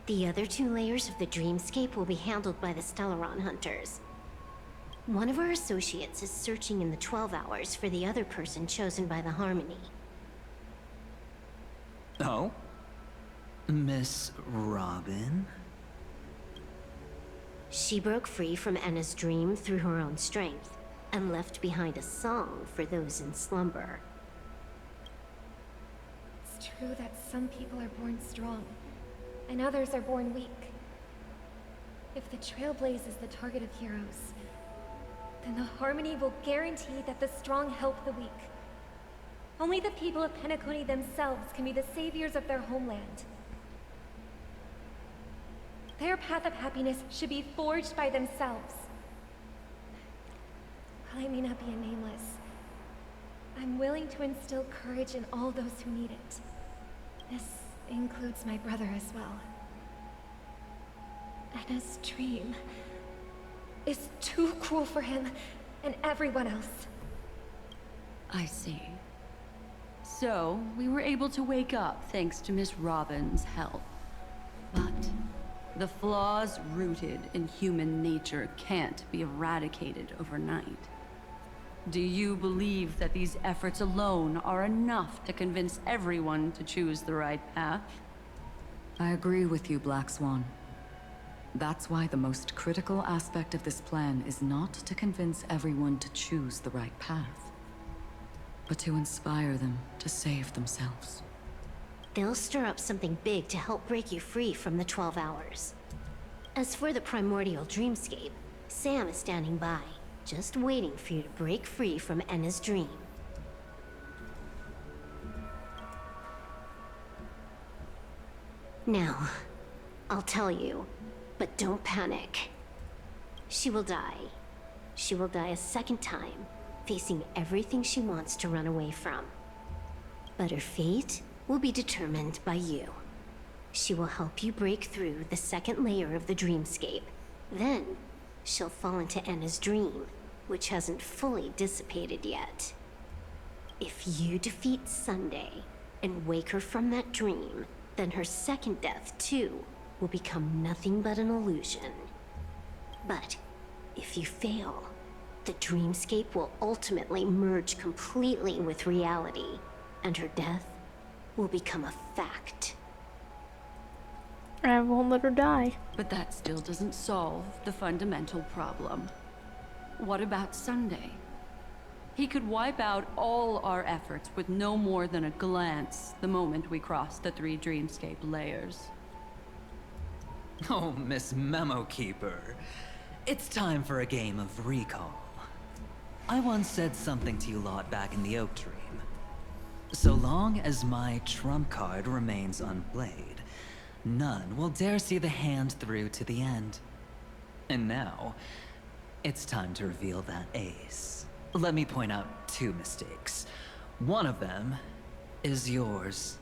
The other two layers of the dreamscape will be handled by the Stellaron hunters. One of our associates is searching in the 12 hours for the other person chosen by the Harmony. Oh? Miss Robin? She broke free from Enna's dream through her own strength, and left behind a song for those in slumber. It's true that some people are born strong, and others are born weak. If the Trailblaze is the target of heroes, then the Harmony will guarantee that the strong help the weak. Only the people of Penacony themselves can be the saviors of their homeland. Their path of happiness should be forged by themselves. While I may not be a nameless, I'm willing to instill courage in all those who need it. This includes my brother as well. Anna's dream is too cruel for him and everyone else. I see. So, we were able to wake up thanks to Miss Robin's help. But the flaws rooted in human nature can't be eradicated overnight. Do you believe that these efforts alone are enough to convince everyone to choose the right path? I agree with you, Black Swan. That's why the most critical aspect of this plan is not to convince everyone to choose the right path, but to inspire them to save themselves. They'll stir up something big to help break you free from the 12 hours. As for the primordial dreamscape, Sam is standing by, just waiting for you to break free from Enna's dream. Now, I'll tell you, but don't panic. She will die. She will die a second time, facing everything she wants to run away from. But her fate will be determined by you. She will help you break through the second layer of the dreamscape. Then, she'll fall into Enna's dream, which hasn't fully dissipated yet. If you defeat Sunday and wake her from that dream, then her second death, too, will become nothing but an illusion. But if you fail, the dreamscape will ultimately merge completely with reality, and her death will become a fact. I won't let her die. But that still doesn't solve the fundamental problem. What about Sunday? He could wipe out all our efforts with no more than a glance the moment we cross the 3 dreamscape layers. Oh, Miss Memo Keeper. It's time for a game of recall. I once said something to you lot back in the Oak Dream. So long as my trump card remains unplayed, none will dare see the hand through to the end. And now, it's time to reveal that ace. Let me point out 2 mistakes. One of them is yours.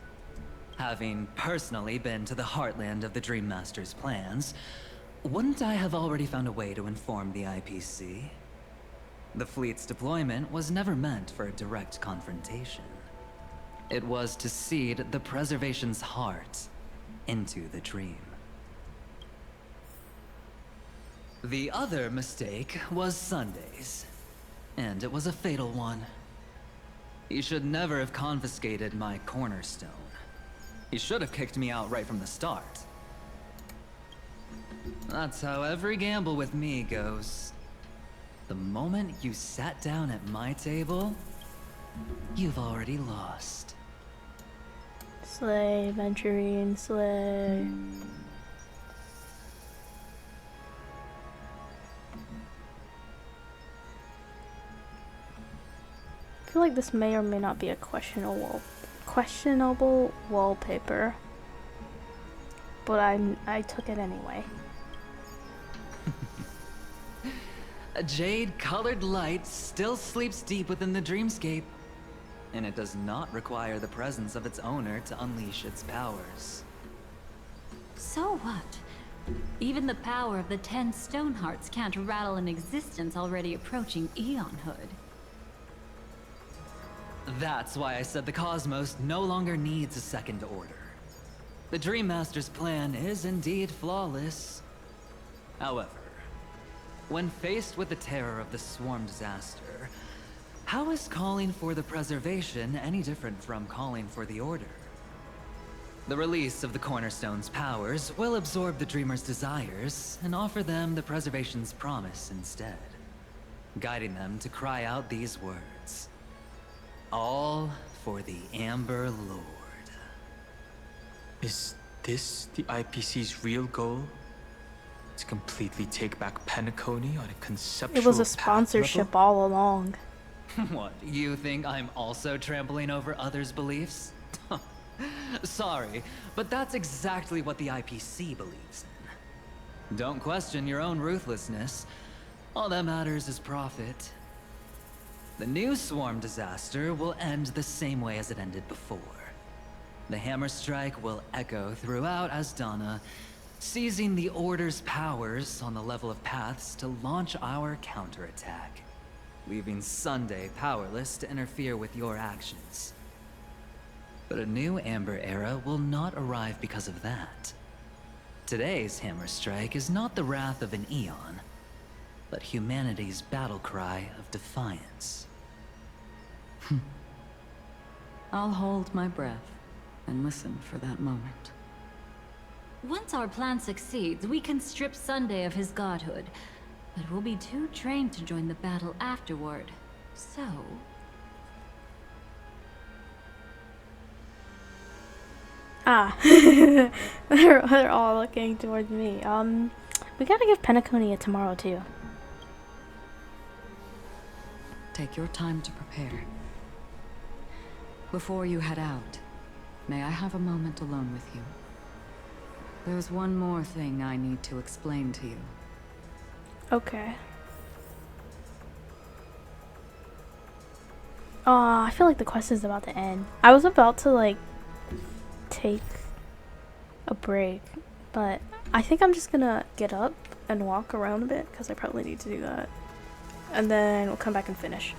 Having personally been to the heartland of the Dream Master's plans, wouldn't I have already found a way to inform the IPC? The fleet's deployment was never meant for a direct confrontation. It was to seed the Preservation's heart into the dream. The other mistake was Sunday's, and it was a fatal one. He should never have confiscated my cornerstone. He should have kicked me out right from the start. That's how every gamble with me goes. The moment you sat down at my table, you've already lost. Slay, Aventurine, slay. I feel like this may or may not be a questionable wallpaper, but I took it anyway. A jade-colored light still sleeps deep within the dreamscape, and it does not require the presence of its owner to unleash its powers. So what? Even the power of the 10 stone hearts can't rattle an existence already approaching eonhood. That's why I said the cosmos no longer needs a second order. The Dream Master's plan is indeed flawless. However, when faced with the terror of the swarm disaster, how is calling for the preservation any different from calling for the order? The release of the Cornerstone's powers will absorb the Dreamer's desires and offer them the preservation's promise instead, guiding them to cry out these words. All for the Amber Lord. Is this the IPC's real goal? To completely take back Penacony on a conceptual It was a path sponsorship level? all along. What, you think I'm also trampling over others' beliefs? Sorry, but that's exactly what the IPC believes in. Don't question your own ruthlessness. All that matters is profit. The new swarm disaster will end the same way as it ended before. The hammer strike will echo throughout Asdana, seizing the Order's powers on the level of paths to launch our counterattack, leaving Sunday powerless to interfere with your actions. But a new Amber Era will not arrive because of that. Today's hammer strike is not the wrath of an eon, but humanity's battle cry of defiance. I'll hold my breath and listen for that moment. Once our plan succeeds, we can strip Sunday of his godhood, but we'll be too trained to join the battle afterward. So... they're all looking towards me. We gotta give Penacony a tomorrow too. Take your time to prepare. Before you head out, may I have a moment alone with you? There's one more thing I need to explain to you. Okay. I feel like the quest is about to end. I was about to like take a break, but I think I'm just gonna get up and walk around a bit because I probably need to do that. And then we'll come back and finish.